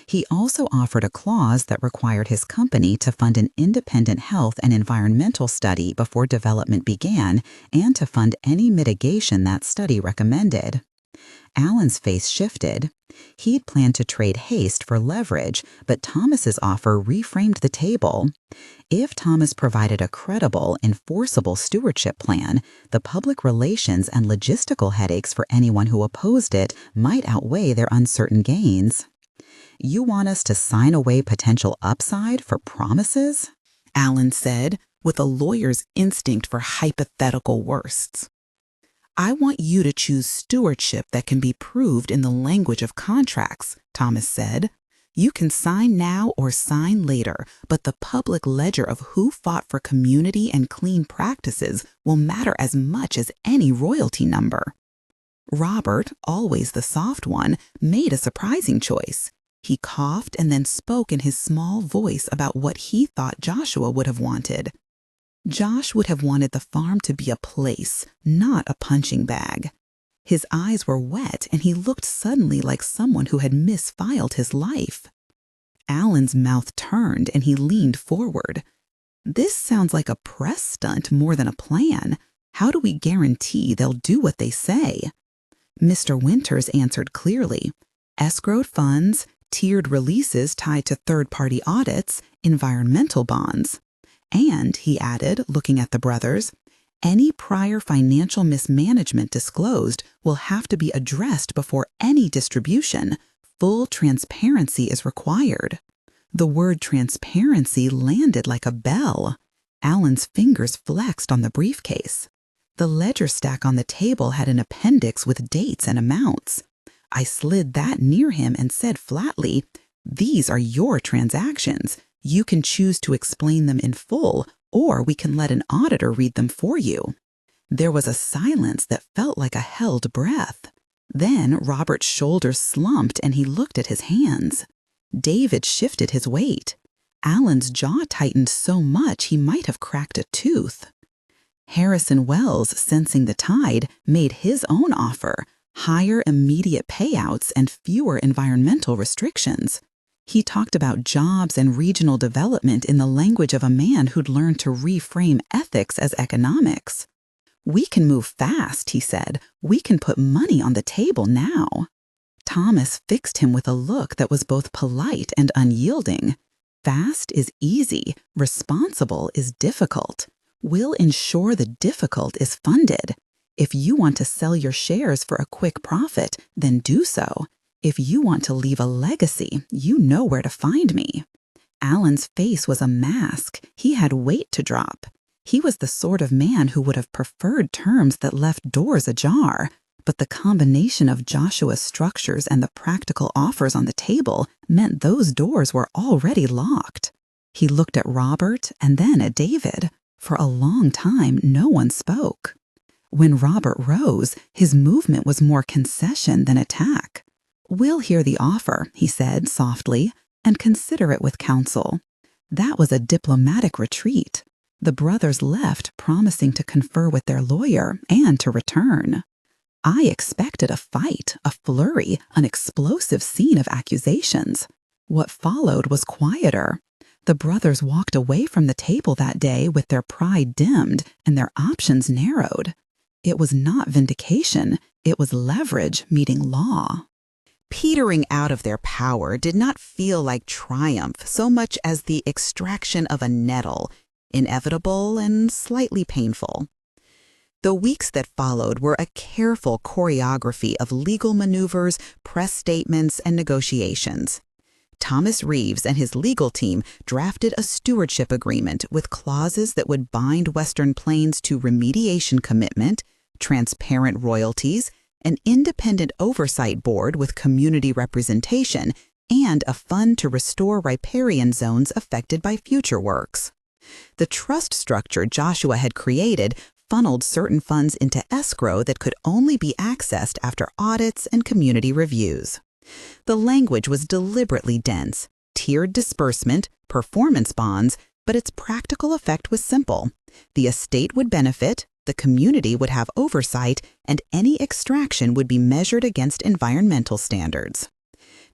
He also offered a clause that required his company to fund an independent health and environmental study before development began and to fund any mitigation that study recommended. Alan's face shifted. He'd planned to trade haste for leverage, but Thomas's offer reframed the table. If Thomas provided a credible, enforceable stewardship plan, the public relations and logistical headaches for anyone who opposed it might outweigh their uncertain gains. You want us to sign away potential upside for promises? Alan said, with a lawyer's instinct for hypothetical worsts. I want you to choose stewardship that can be proved in the language of contracts, Thomas said. You can sign now or sign later, but the public ledger of who fought for community and clean practices will matter as much as any royalty number. Robert, always the soft one, made a surprising choice. He coughed and then spoke in his small voice about what he thought Joshua would have wanted. Josh would have wanted the farm to be a place, not a punching bag. His eyes were wet and he looked suddenly like someone who had misfiled his life. Alan's mouth turned and he leaned forward. This sounds like a press stunt more than a plan. How do we guarantee they'll do what they say? Mr. Winters answered clearly. Escrowed funds, tiered releases tied to third-party audits, environmental bonds. And, he added, looking at the brothers, any prior financial mismanagement disclosed will have to be addressed before any distribution. Full transparency is required. The word transparency landed like a bell. Alan's fingers flexed on the briefcase. The ledger stack on the table had an appendix with dates and amounts. I slid that near him and said flatly, these are your transactions. You can choose to explain them in full, or we can let an auditor read them for you. There was a silence that felt like a held breath. Then Robert's shoulders slumped and he looked at his hands. David shifted his weight. Alan's jaw tightened so much he might have cracked a tooth. Harrison Wells, sensing the tide, made his own offer. Higher immediate payouts and fewer environmental restrictions. He talked about jobs and regional development in the language of a man who'd learned to reframe ethics as economics. We can move fast, he said. We can put money on the table now. Thomas fixed him with a look that was both polite and unyielding. Fast is easy. Responsible is difficult. We'll ensure the difficult is funded. If you want to sell your shares for a quick profit, then do so. If you want to leave a legacy, you know where to find me. Alan's face was a mask. He had weight to drop. He was the sort of man who would have preferred terms that left doors ajar, but the combination of Joshua's structures and the practical offers on the table meant those doors were already locked. He looked at Robert and then at David. For a long time, no one spoke. When Robert rose, his movement was more concession than attack. We'll hear the offer, he said softly, and consider it with counsel. That was a diplomatic retreat. The brothers left, promising to confer with their lawyer and to return. I expected a fight, a flurry, an explosive scene of accusations. What followed was quieter. The brothers walked away from the table that day with their pride dimmed and their options narrowed. It was not vindication, it was leverage meeting law. Petering out of their power did not feel like triumph so much as the extraction of a nettle, inevitable and slightly painful. The weeks that followed were a careful choreography of legal maneuvers, press statements, and negotiations. Thomas Reeves and his legal team drafted a stewardship agreement with clauses that would bind Western Plains to remediation commitment, transparent royalties, an independent oversight board with community representation, and a fund to restore riparian zones affected by future works. The trust structure Joshua had created funneled certain funds into escrow that could only be accessed after audits and community reviews. The language was deliberately dense, tiered disbursement, performance bonds, but its practical effect was simple. The estate would benefit, the community would have oversight, and any extraction would be measured against environmental standards.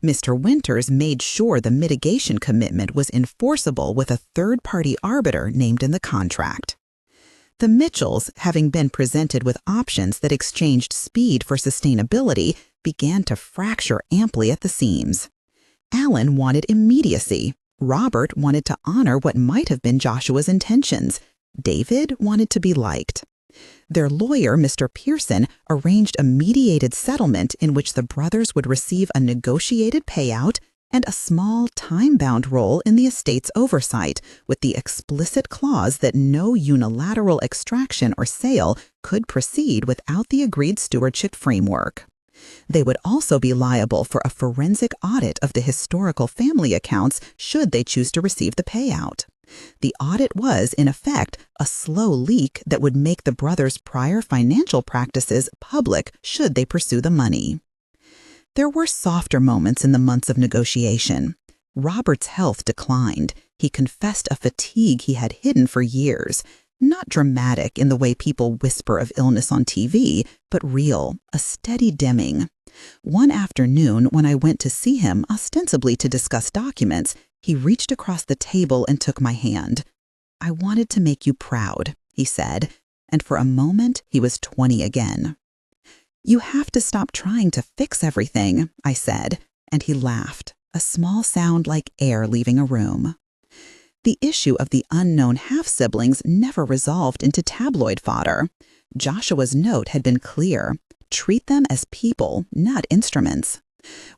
Mr. Winters made sure the mitigation commitment was enforceable with a third-party arbiter named in the contract. The Mitchells, having been presented with options that exchanged speed for sustainability, began to fracture amply at the seams. Alan wanted immediacy. Robert wanted to honor what might have been Joshua's intentions. David wanted to be liked. Their lawyer, Mr. Pearson, arranged a mediated settlement in which the brothers would receive a negotiated payout and a small time-bound role in the estate's oversight, with the explicit clause that no unilateral extraction or sale could proceed without the agreed stewardship framework. They would also be liable for a forensic audit of the historical family accounts should they choose to receive the payout. The audit was, in effect, a slow leak that would make the brothers' prior financial practices public should they pursue the money. There were softer moments in the months of negotiation. Robert's health declined. He confessed a fatigue he had hidden for years. Not dramatic in the way people whisper of illness on TV, but real, a steady dimming. One afternoon, when I went to see him, ostensibly to discuss documents, he reached across the table and took my hand. "I wanted to make you proud," he said, and for a moment he was 20 again. "You have to stop trying to fix everything," I said, and he laughed, a small sound like air leaving a room. The issue of the unknown half-siblings never resolved into tabloid fodder. Joshua's note had been clear: treat them as people, not instruments.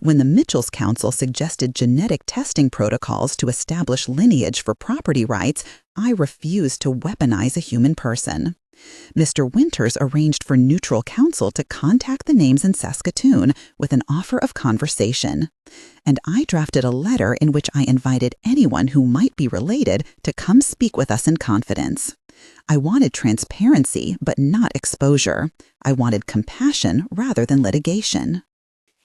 When the Mitchells' counsel suggested genetic testing protocols to establish lineage for property rights, I refused to weaponize a human person. Mr. Winters arranged for neutral counsel to contact the names in Saskatoon with an offer of conversation. And I drafted a letter in which I invited anyone who might be related to come speak with us in confidence. I wanted transparency, but not exposure. I wanted compassion rather than litigation.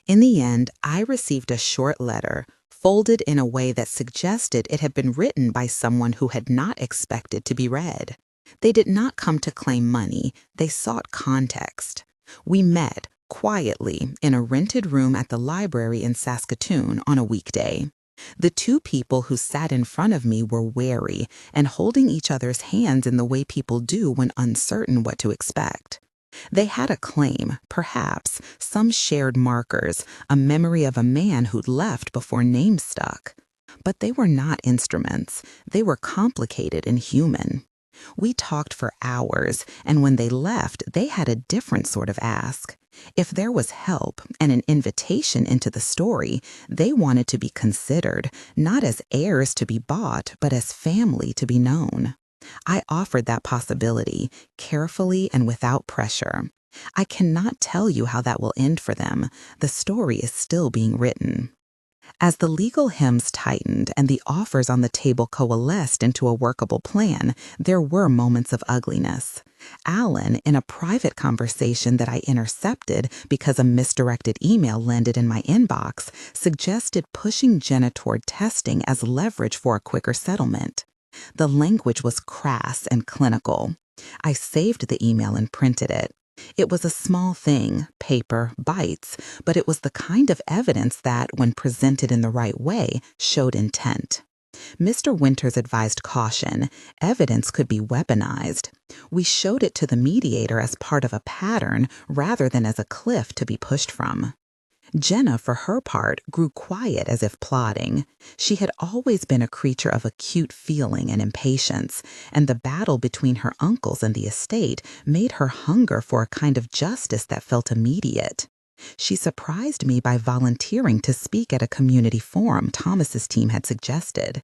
In the end, I received a short letter, folded in a way that suggested it had been written by someone who had not expected to be read. They did not come to claim money, they sought context. We met, quietly, in a rented room at the library in Saskatoon on a weekday. The two people who sat in front of me were wary and holding each other's hands in the way people do when uncertain what to expect. They had a claim, perhaps, some shared markers, a memory of a man who'd left before names stuck. But they were not instruments. They were complicated and human. We talked for hours, and when they left, they had a different sort of ask. If there was help and an invitation into the story, they wanted to be considered, not as heirs to be bought, but as family to be known. I offered that possibility, carefully and without pressure. I cannot tell you how that will end for them. The story is still being written. As the legal hems tightened and the offers on the table coalesced into a workable plan, there were moments of ugliness. Alan, in a private conversation that I intercepted because a misdirected email landed in my inbox, suggested pushing Jenna toward testing as leverage for a quicker settlement. The language was crass and clinical. I saved the email and printed it. It was a small thing, paper, bytes, but it was the kind of evidence that, when presented in the right way, showed intent. Mr. Winters advised caution. Evidence could be weaponized. We showed it to the mediator as part of a pattern rather than as a cliff to be pushed from. Jenna, for her part, grew quiet as if plotting. She had always been a creature of acute feeling and impatience, and the battle between her uncles and the estate made her hunger for a kind of justice that felt immediate. She surprised me by volunteering to speak at a community forum Thomas's team had suggested.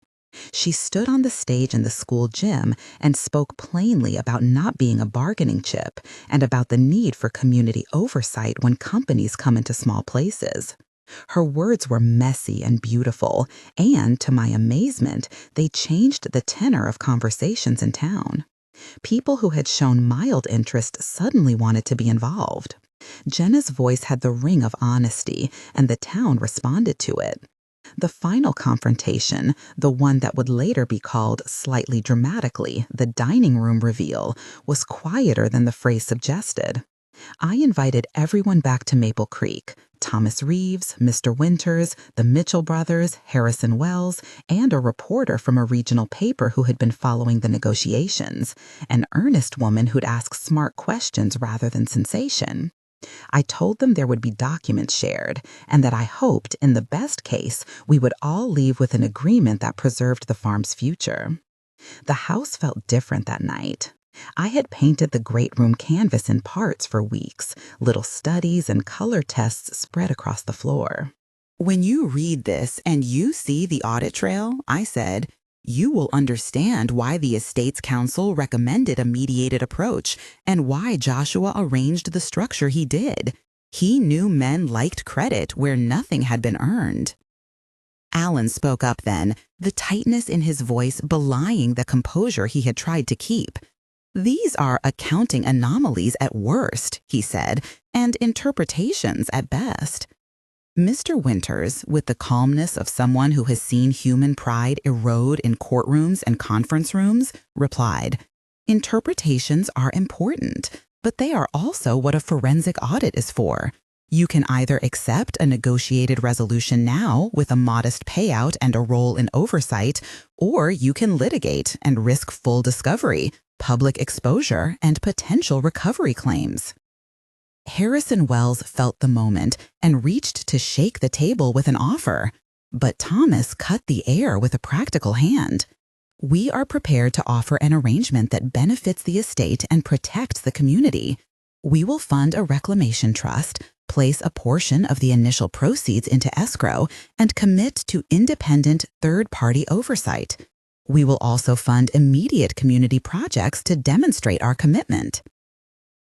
She stood on the stage in the school gym and spoke plainly about not being a bargaining chip and about the need for community oversight when companies come into small places. Her words were messy and beautiful, and, to my amazement, they changed the tenor of conversations in town. People who had shown mild interest suddenly wanted to be involved. Jenna's voice had the ring of honesty, and the town responded to it. The final confrontation, the one that would later be called, slightly dramatically, the dining room reveal, was quieter than the phrase suggested. I invited everyone back to Maple Creek: Thomas Reeves, Mr. Winters, the Mitchell brothers, Harrison Wells, and a reporter from a regional paper who had been following the negotiations, an earnest woman who'd ask smart questions rather than sensation. I told them there would be documents shared, and that I hoped, in the best case, we would all leave with an agreement that preserved the farm's future. The house felt different that night. I had painted the great room canvas in parts for weeks, little studies and color tests spread across the floor. "When you read this and you see the audit trail," I said, "you will understand why the Estates Council recommended a mediated approach and why Joshua arranged the structure he did. He knew men liked credit where nothing had been earned." Alan spoke up then, the tightness in his voice belying the composure he had tried to keep. "These are accounting anomalies at worst," he said, "and interpretations at best." Mr. Winters, with the calmness of someone who has seen human pride erode in courtrooms and conference rooms, replied, "Interpretations are important, but they are also what a forensic audit is for. You can either accept a negotiated resolution now with a modest payout and a role in oversight, or you can litigate and risk full discovery, public exposure, and potential recovery claims." Harrison Wells felt the moment and reached to shake the table with an offer. But Thomas cut the air with a practical hand. "We are prepared to offer an arrangement that benefits the estate and protects the community. We will fund a reclamation trust, place a portion of the initial proceeds into escrow, and commit to independent third-party oversight. We will also fund immediate community projects to demonstrate our commitment."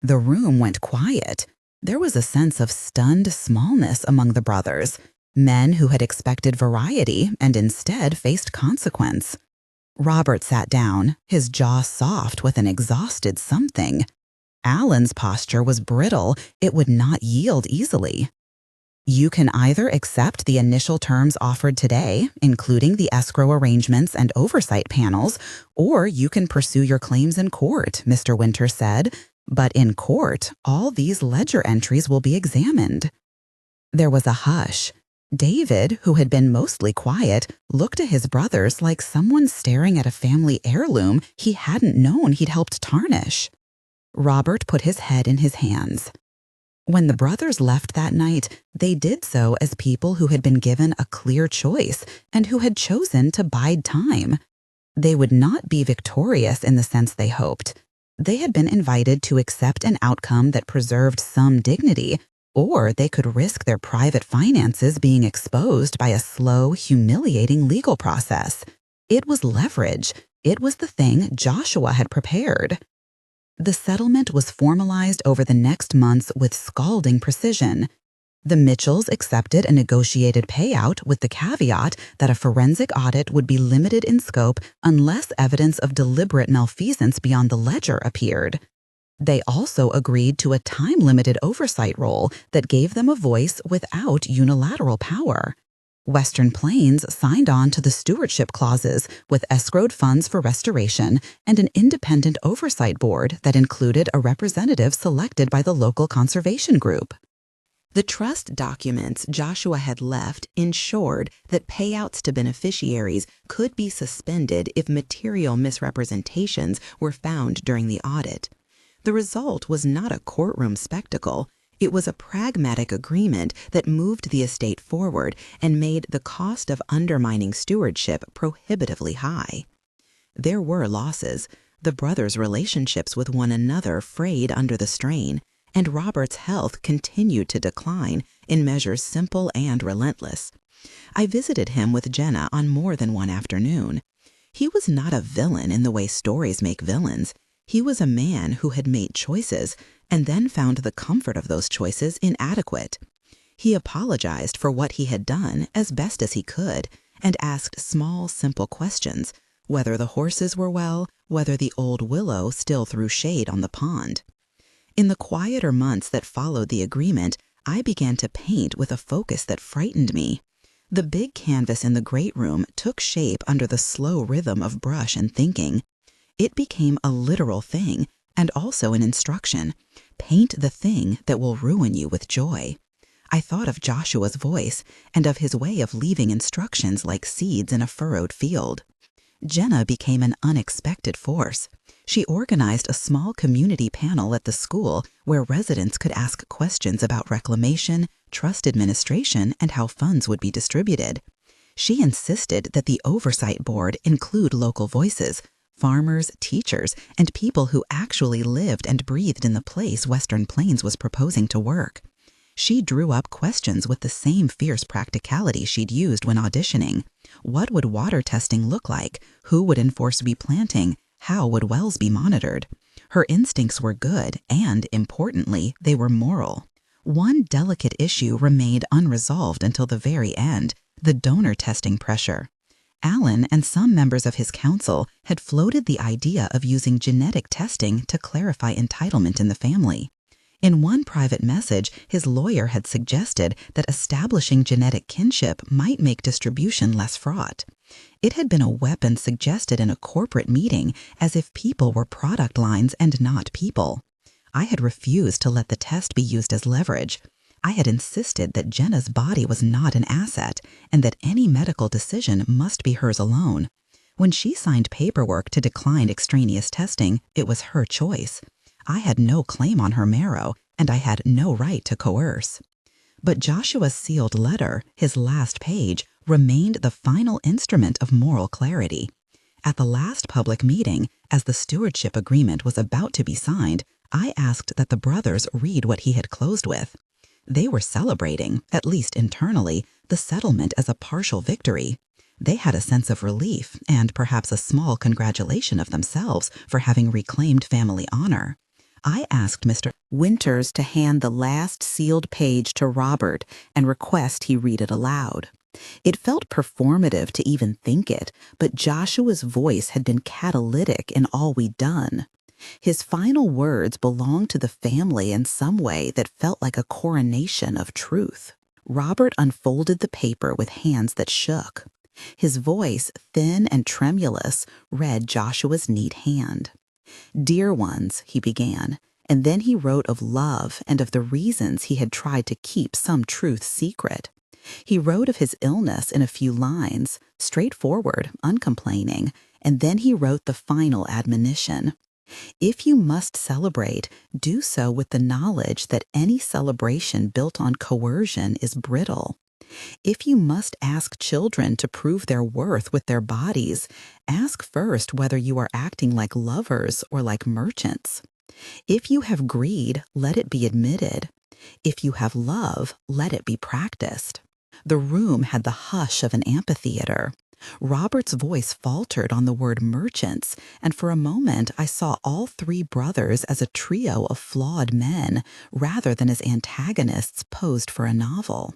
The room went quiet. There was a sense of stunned smallness among the brothers, men who had expected variety and instead faced consequence. Robert sat down, his jaw soft with an exhausted something. Alan's posture was brittle. It would not yield easily. "You can either accept the initial terms offered today, including the escrow arrangements and oversight panels, or you can pursue your claims in court," Mr. Winters said. "But in court, all these ledger entries will be examined." There was a hush. David, who had been mostly quiet, looked at his brothers like someone staring at a family heirloom he hadn't known he'd helped tarnish. Robert put his head in his hands. When the brothers left that night, they did so as people who had been given a clear choice and who had chosen to bide time. They would not be victorious in the sense they hoped. They had been invited to accept an outcome that preserved some dignity, or they could risk their private finances being exposed by a slow, humiliating legal process. It was leverage. It was the thing Joshua had prepared. The settlement was formalized over the next months with scalding precision. The Mitchells accepted a negotiated payout with the caveat that a forensic audit would be limited in scope unless evidence of deliberate malfeasance beyond the ledger appeared. They also agreed to a time-limited oversight role that gave them a voice without unilateral power. Western Plains signed on to the stewardship clauses with escrowed funds for restoration and an independent oversight board that included a representative selected by the local conservation group. The trust documents Joshua had left ensured that payouts to beneficiaries could be suspended if material misrepresentations were found during the audit. The result was not a courtroom spectacle. It was a pragmatic agreement that moved the estate forward and made the cost of undermining stewardship prohibitively high. There were losses. The brothers' relationships with one another frayed under the strain, and Robert's health continued to decline in measures simple and relentless. I visited him with Jenna on more than one afternoon. He was not a villain in the way stories make villains. He was a man who had made choices and then found the comfort of those choices inadequate. He apologized for what he had done as best as he could and asked small, simple questions. whether the horses were well, whether the old willow still threw shade on the pond. In the quieter months that followed the agreement, I began to paint with a focus that frightened me. The big canvas in the great room took shape under the slow rhythm of brush and thinking. It became a literal thing, and also an instruction. Paint the thing that will ruin you with joy. I thought of Joshua's voice, and of his way of leaving instructions like seeds in a furrowed field. Jenna became an unexpected force. She organized a small community panel at the school where residents could ask questions about reclamation, trust administration, and how funds would be distributed. She insisted that the oversight board include local voices, farmers, teachers, and people who actually lived and breathed in the place Western Plains was proposing to work. She drew up questions with the same fierce practicality she'd used when auditioning. What would water testing look like? Who would enforce replanting? How would wells be monitored? Her instincts were good, and, importantly, they were moral. One delicate issue remained unresolved until the very end: the donor testing pressure. Alan and some members of his council had floated the idea of using genetic testing to clarify entitlement in the family. In one private message, his lawyer had suggested that establishing genetic kinship might make distribution less fraught. It had been a weapon suggested in a corporate meeting, as if people were product lines and not people. I had refused to let the test be used as leverage. I had insisted that Jenna's body was not an asset, and that any medical decision must be hers alone. When she signed paperwork to decline extraneous testing, it was her choice. I had no claim on her marrow, and I had no right to coerce. But Joshua's sealed letter, his last page, remained the final instrument of moral clarity. At the last public meeting, as the stewardship agreement was about to be signed, I asked that the brothers read what he had closed with. They were celebrating, at least internally, the settlement as a partial victory. They had a sense of relief, and perhaps a small congratulation of themselves for having reclaimed family honor. I asked Mr. Winters to hand the last sealed page to Robert and request he read it aloud. It felt performative to even think it, but Joshua's voice had been catalytic in all we'd done. His final words belonged to the family in some way that felt like a coronation of truth. Robert unfolded the paper with hands that shook. His voice, thin and tremulous, read Joshua's neat hand. "Dear ones," he began, and then he wrote of love and of the reasons he had tried to keep some truth secret. He wrote of his illness in a few lines, straightforward, uncomplaining, and then he wrote the final admonition. If you must celebrate, do so with the knowledge that any celebration built on coercion is brittle. If you must ask children to prove their worth with their bodies, ask first whether you are acting like lovers or like merchants. If you have greed, let it be admitted. If you have love, let it be practiced. The room had the hush of an amphitheater. Robert's voice faltered on the word merchants, and for a moment I saw all three brothers as a trio of flawed men, rather than as antagonists posed for a novel.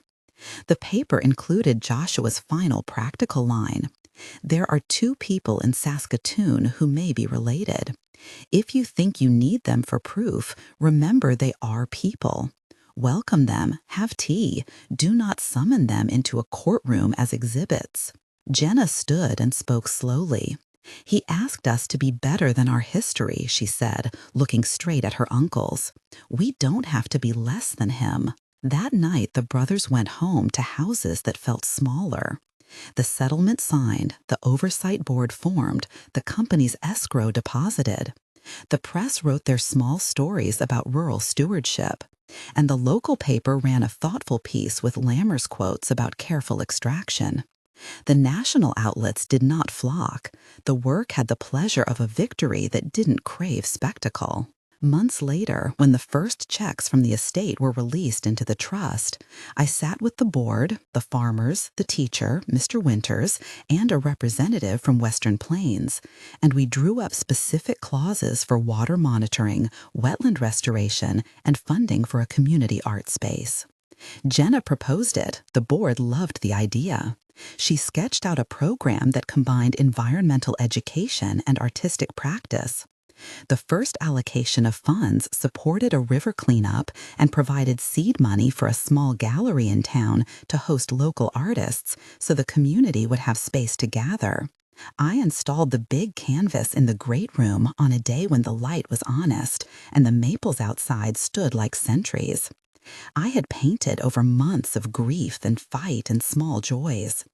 The paper included Joshua's final practical line: "There are two people in Saskatoon who may be related. If you think you need them for proof, remember they are people. Welcome them, have tea, do not summon them into a courtroom as exhibits." Jenna stood and spoke slowly. "He asked us to be better than our history," she said, looking straight at her uncles. "We don't have to be less than him." That night, the brothers went home to houses that felt smaller. The settlement signed, the oversight board formed, the company's escrow deposited. The press wrote their small stories about rural stewardship, and the local paper ran a thoughtful piece with Lammer's quotes about careful extraction. The national outlets did not flock. The work had the pleasure of a victory that didn't crave spectacle. Months later, when the first checks from the estate were released into the trust, I sat with the board, the farmers, the teacher, Mr. Winters, and a representative from Western Plains, and we drew up specific clauses for water monitoring, wetland restoration, and funding for a community art space. Jenna proposed it. The board loved the idea. She sketched out a program that combined environmental education and artistic practice. The first allocation of funds supported a river cleanup and provided seed money for a small gallery in town to host local artists so the community would have space to gather. I installed the big canvas in the great room on a day when the light was honest and the maples outside stood like sentries. I had painted over months of grief and fight and small joys.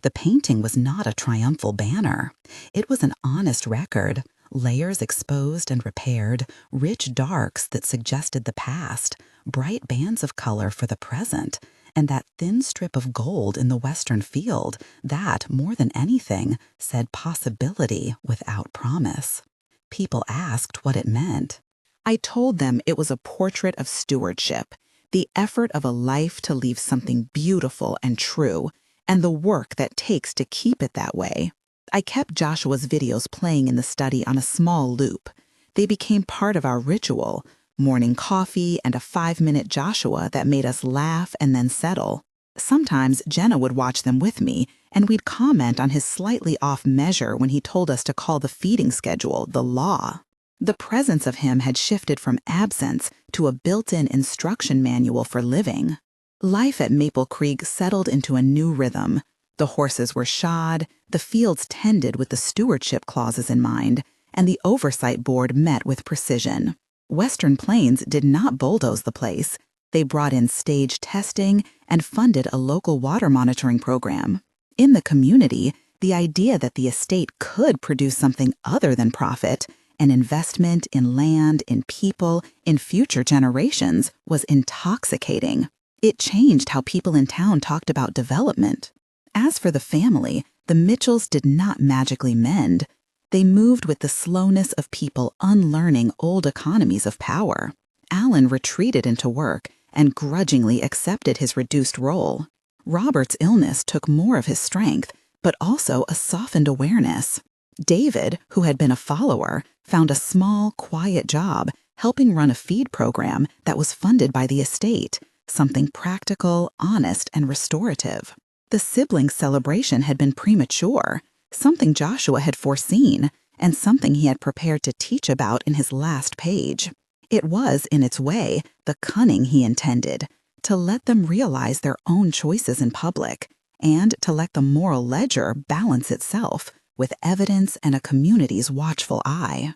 The painting was not a triumphal banner. It was an honest record, layers exposed and repaired, rich darks that suggested the past, bright bands of color for the present, and that thin strip of gold in the western field that, more than anything, said possibility without promise. People asked what it meant. I told them it was a portrait of stewardship, the effort of a life to leave something beautiful and true, and the work that takes to keep it that way. I kept Joshua's videos playing in the study on a small loop. They became part of our ritual, morning coffee and a 5-minute Joshua that made us laugh and then settle. Sometimes Jenna would watch them with me, and we'd comment on his slightly off measure when he told us to call the feeding schedule the law. The presence of him had shifted from absence to a built-in instruction manual for living. Life at Maple Creek settled into a new rhythm. The horses were shod, the fields tended with the stewardship clauses in mind, and the oversight board met with precision. Western Plains did not bulldoze the place. They brought in stage testing and funded a local water monitoring program. In the community, the idea that the estate could produce something other than profit, an investment in land, in people, in future generations, was intoxicating. It changed how people in town talked about development. As for the family, the Mitchells did not magically mend. They moved with the slowness of people unlearning old economies of power. Alan retreated into work and grudgingly accepted his reduced role. Robert's illness took more of his strength, but also a softened awareness. David, who had been a follower, found a small, quiet job helping run a feed program that was funded by the estate, something practical, honest, and restorative. The siblings' celebration had been premature, something Joshua had foreseen, and something he had prepared to teach about in his last page. It was, in its way, the cunning he intended, to let them realize their own choices in public, and to let the moral ledger balance itself, with evidence and a community's watchful eye.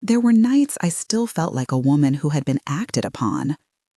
There were nights I still felt like a woman who had been acted upon.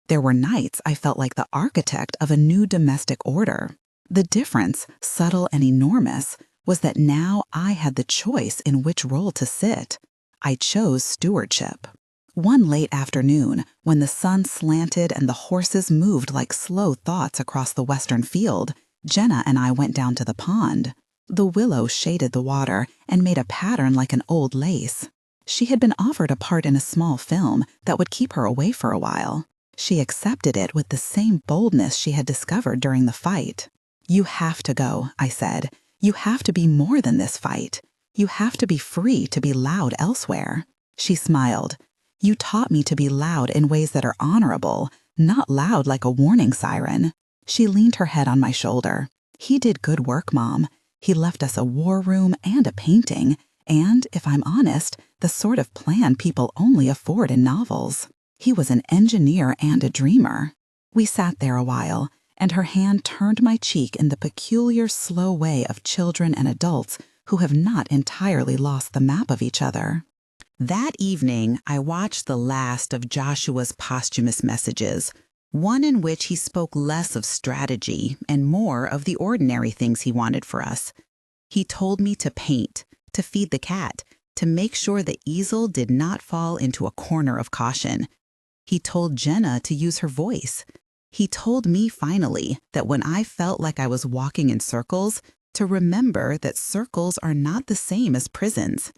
There were nights I felt like the architect of a new domestic order. The difference, subtle and enormous, was that now I had the choice in which role to sit. I chose stewardship. One late afternoon, when the sun slanted and the horses moved like slow thoughts across the western field, Jenna and I went down to the pond. The willow shaded the water and made a pattern like an old lace. She had been offered a part in a small film that would keep her away for a while. She accepted it with the same boldness she had discovered during the fight. "You have to go," I said. "You have to be more than this fight. You have to be free to be loud elsewhere." She smiled. "You taught me to be loud in ways that are honorable, not loud like a warning siren." She leaned her head on my shoulder. "He did good work, Mom. He left us a war room and a painting, and, if I'm honest, the sort of plan people only afford in novels. He was an engineer and a dreamer." We sat there a while, and her hand turned my cheek in the peculiar slow way of children and adults who have not entirely lost the map of each other. That evening, I watched the last of Joshua's posthumous messages, one in which he spoke less of strategy and more of the ordinary things he wanted for us. He told me to paint, to feed the cat, to make sure the easel did not fall into a corner of caution. He told Jenna to use her voice. He told me finally that when I felt like I was walking in circles, to remember that circles are not the same as prisons.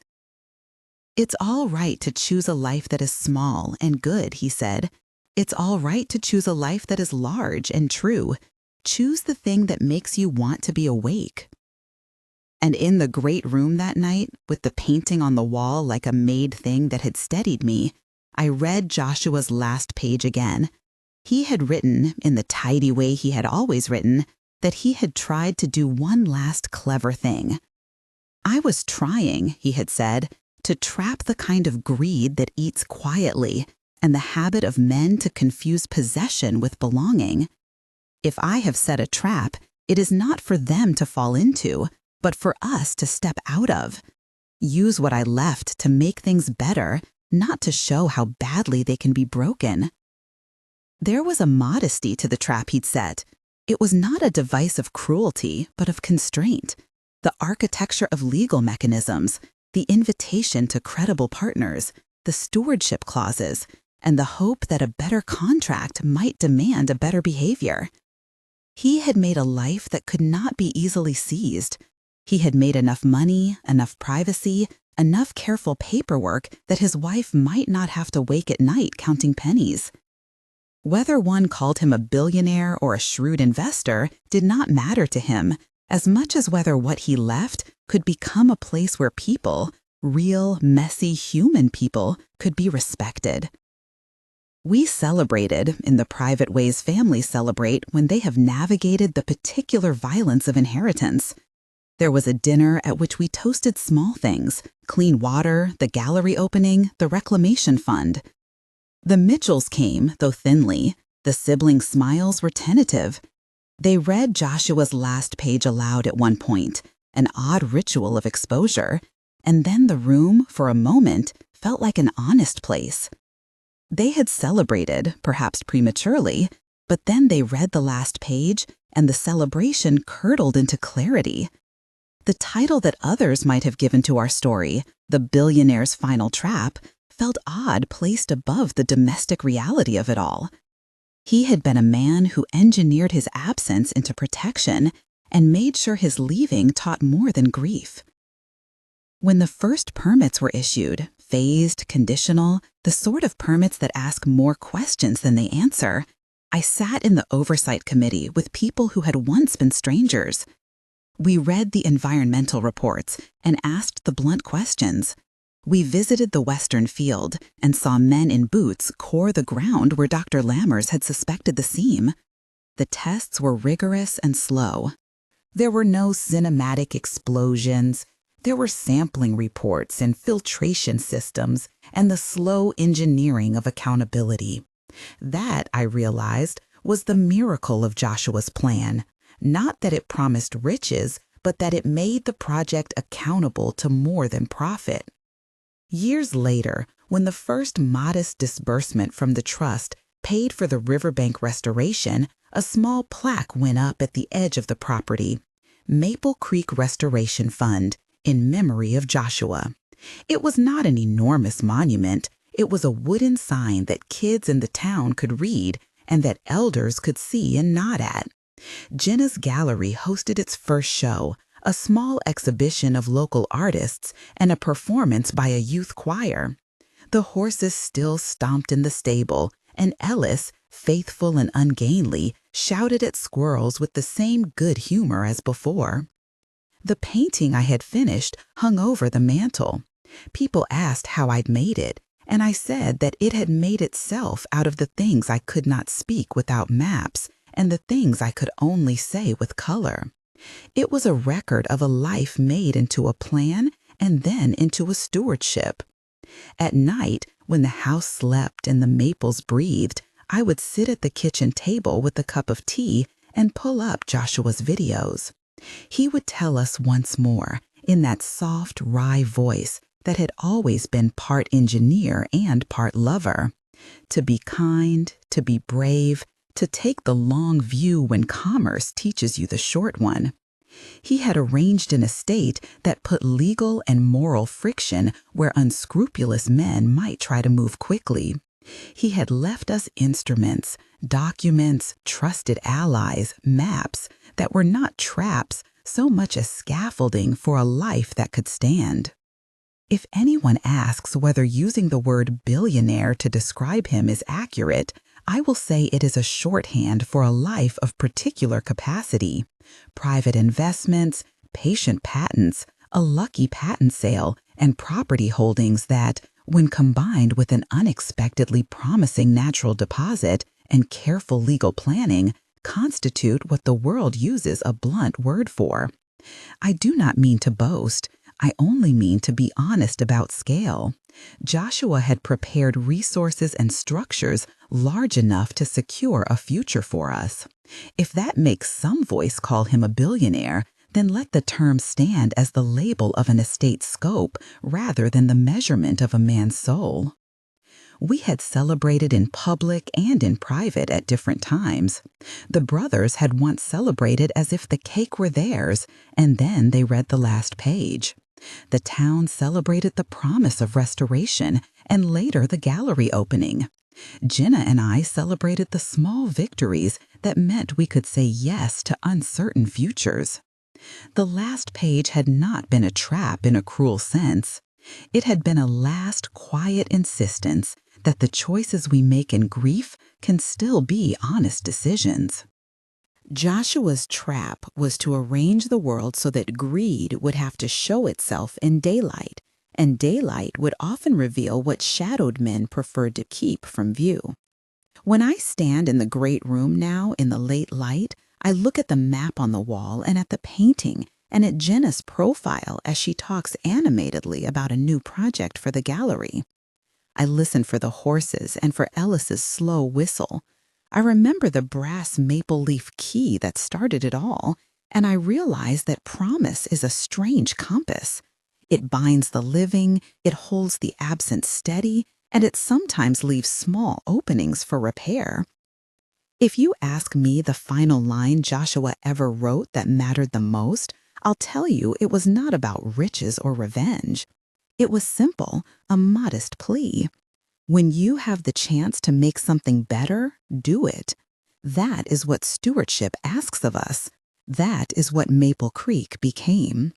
"It's all right to choose a life that is small and good," he said. "It's all right to choose a life that is large and true. Choose the thing that makes you want to be awake." And in the great room that night, with the painting on the wall like a made thing that had steadied me, I read Joshua's last page again. He had written, in the tidy way he had always written, that he had tried to do one last clever thing. "I was trying," he had said, "to trap the kind of greed that eats quietly and the habit of men to confuse possession with belonging. If I have set a trap, it is not for them to fall into, but for us to step out of. Use what I left to make things better, not to show how badly they can be broken." There was a modesty to the trap he'd set. It was not a device of cruelty, but of constraint. The architecture of legal mechanisms, the invitation to credible partners, the stewardship clauses, and the hope that a better contract might demand a better behavior. He had made a life that could not be easily seized. He had made enough money, enough privacy, enough careful paperwork that his wife might not have to wake at night counting pennies. Whether one called him a billionaire or a shrewd investor did not matter to him, as much as whether what he left could become a place where people, real, messy, human people, could be respected. We celebrated, in the private ways families celebrate when they have navigated the particular violence of inheritance. There was a dinner at which we toasted small things: clean water, the gallery opening, the reclamation fund. The Mitchells came, though thinly. The sibling smiles were tentative. They read Joshua's last page aloud at one point, an odd ritual of exposure, and then the room, for a moment, felt like an honest place. They had celebrated, perhaps prematurely, but then they read the last page, and the celebration curdled into clarity. The title that others might have given to our story, "The Billionaire's Final Trap," felt odd placed above the domestic reality of it all. He had been a man who engineered his absence into protection and made sure his leaving taught more than grief. When the first permits were issued, phased, conditional, the sort of permits that ask more questions than they answer, I sat in the oversight committee with people who had once been strangers. We read the environmental reports and asked the blunt questions. We visited the western field and saw men in boots core the ground where Dr. Lammers had suspected the seam. The tests were rigorous and slow. There were no cinematic explosions. There were sampling reports and filtration systems and the slow engineering of accountability. That, I realized, was the miracle of Joshua's plan. Not that it promised riches, but that it made the project accountable to more than profit. Years later, when the first modest disbursement from the trust paid for the riverbank restoration, a small plaque went up at the edge of the property: Maple Creek Restoration Fund, in memory of Joshua. It was not an enormous monument. It was a wooden sign that kids in the town could read and that elders could see and nod at. Jenna's Gallery hosted its first show, a small exhibition of local artists and a performance by a youth choir. The horses still stomped in the stable, and Ellis, faithful and ungainly, shouted at squirrels with the same good humor as before. The painting I had finished hung over the mantel. People asked how I'd made it, and I said that it had made itself out of the things I could not speak without maps and the things I could only say with color. It was a record of a life made into a plan and then into a stewardship. At night, when the house slept and the maples breathed, I would sit at the kitchen table with a cup of tea and pull up Joshua's videos. He would tell us once more, in that soft, wry voice that had always been part engineer and part lover, to be kind, to be brave, to take the long view when commerce teaches you the short one. He had arranged an estate that put legal and moral friction where unscrupulous men might try to move quickly. He had left us instruments, documents, trusted allies, maps that were not traps so much as scaffolding for a life that could stand. If anyone asks whether using the word billionaire to describe him is accurate, I will say it is a shorthand for a life of particular capacity: private investments, patient patents, a lucky patent sale, and property holdings that, when combined with an unexpectedly promising natural deposit and careful legal planning, constitute what the world uses a blunt word for. I do not mean to boast. I only mean to be honest about scale. Joshua had prepared resources and structures large enough to secure a future for us. If that makes some voice call him a billionaire, then let the term stand as the label of an estate's scope rather than the measurement of a man's soul. We had celebrated in public and in private at different times. The brothers had once celebrated as if the cake were theirs, and then they read the last page. The town celebrated the promise of restoration, and later the gallery opening. Jenna and I celebrated the small victories that meant we could say yes to uncertain futures. The last page had not been a trap in a cruel sense. It had been a last quiet insistence that the choices we make in grief can still be honest decisions. Joshua's trap was to arrange the world so that greed would have to show itself in daylight, and daylight would often reveal what shadowed men preferred to keep from view. When I stand in the great room now in the late light, I look at the map on the wall and at the painting and at Jenna's profile as she talks animatedly about a new project for the gallery. I listen for the horses and for Ellis's slow whistle. I remember the brass maple leaf key that started it all, and I realize that promise is a strange compass. It binds the living, it holds the absent steady, and it sometimes leaves small openings for repair. If you ask me the final line Joshua ever wrote that mattered the most, I'll tell you it was not about riches or revenge. It was simple, a modest plea. When you have the chance to make something better, do it. That is what stewardship asks of us. That is what Maple Creek became.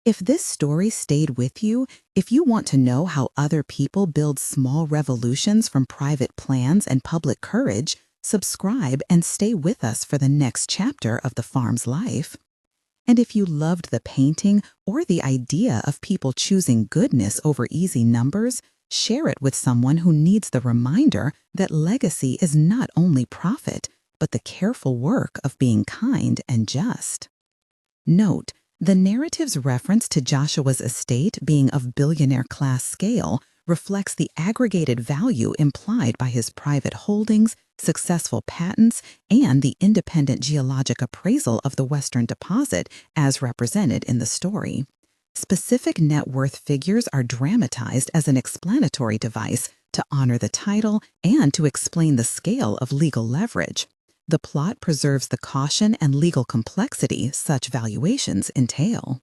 If this story stayed with you, if you want to know how other people build small revolutions from private plans and public courage, subscribe and stay with us for the next chapter of the farm's life. And if you loved the painting or the idea of people choosing goodness over easy numbers, share it with someone who needs the reminder that legacy is not only profit, but the careful work of being kind and just. Note, the narrative's reference to Joshua's estate being of billionaire-class scale reflects the aggregated value implied by his private holdings, successful patents, and the independent geologic appraisal of the Western deposit as represented in the story. Specific net worth figures are dramatized as an explanatory device to honor the title and to explain the scale of legal leverage. The plot preserves the caution and legal complexity such valuations entail.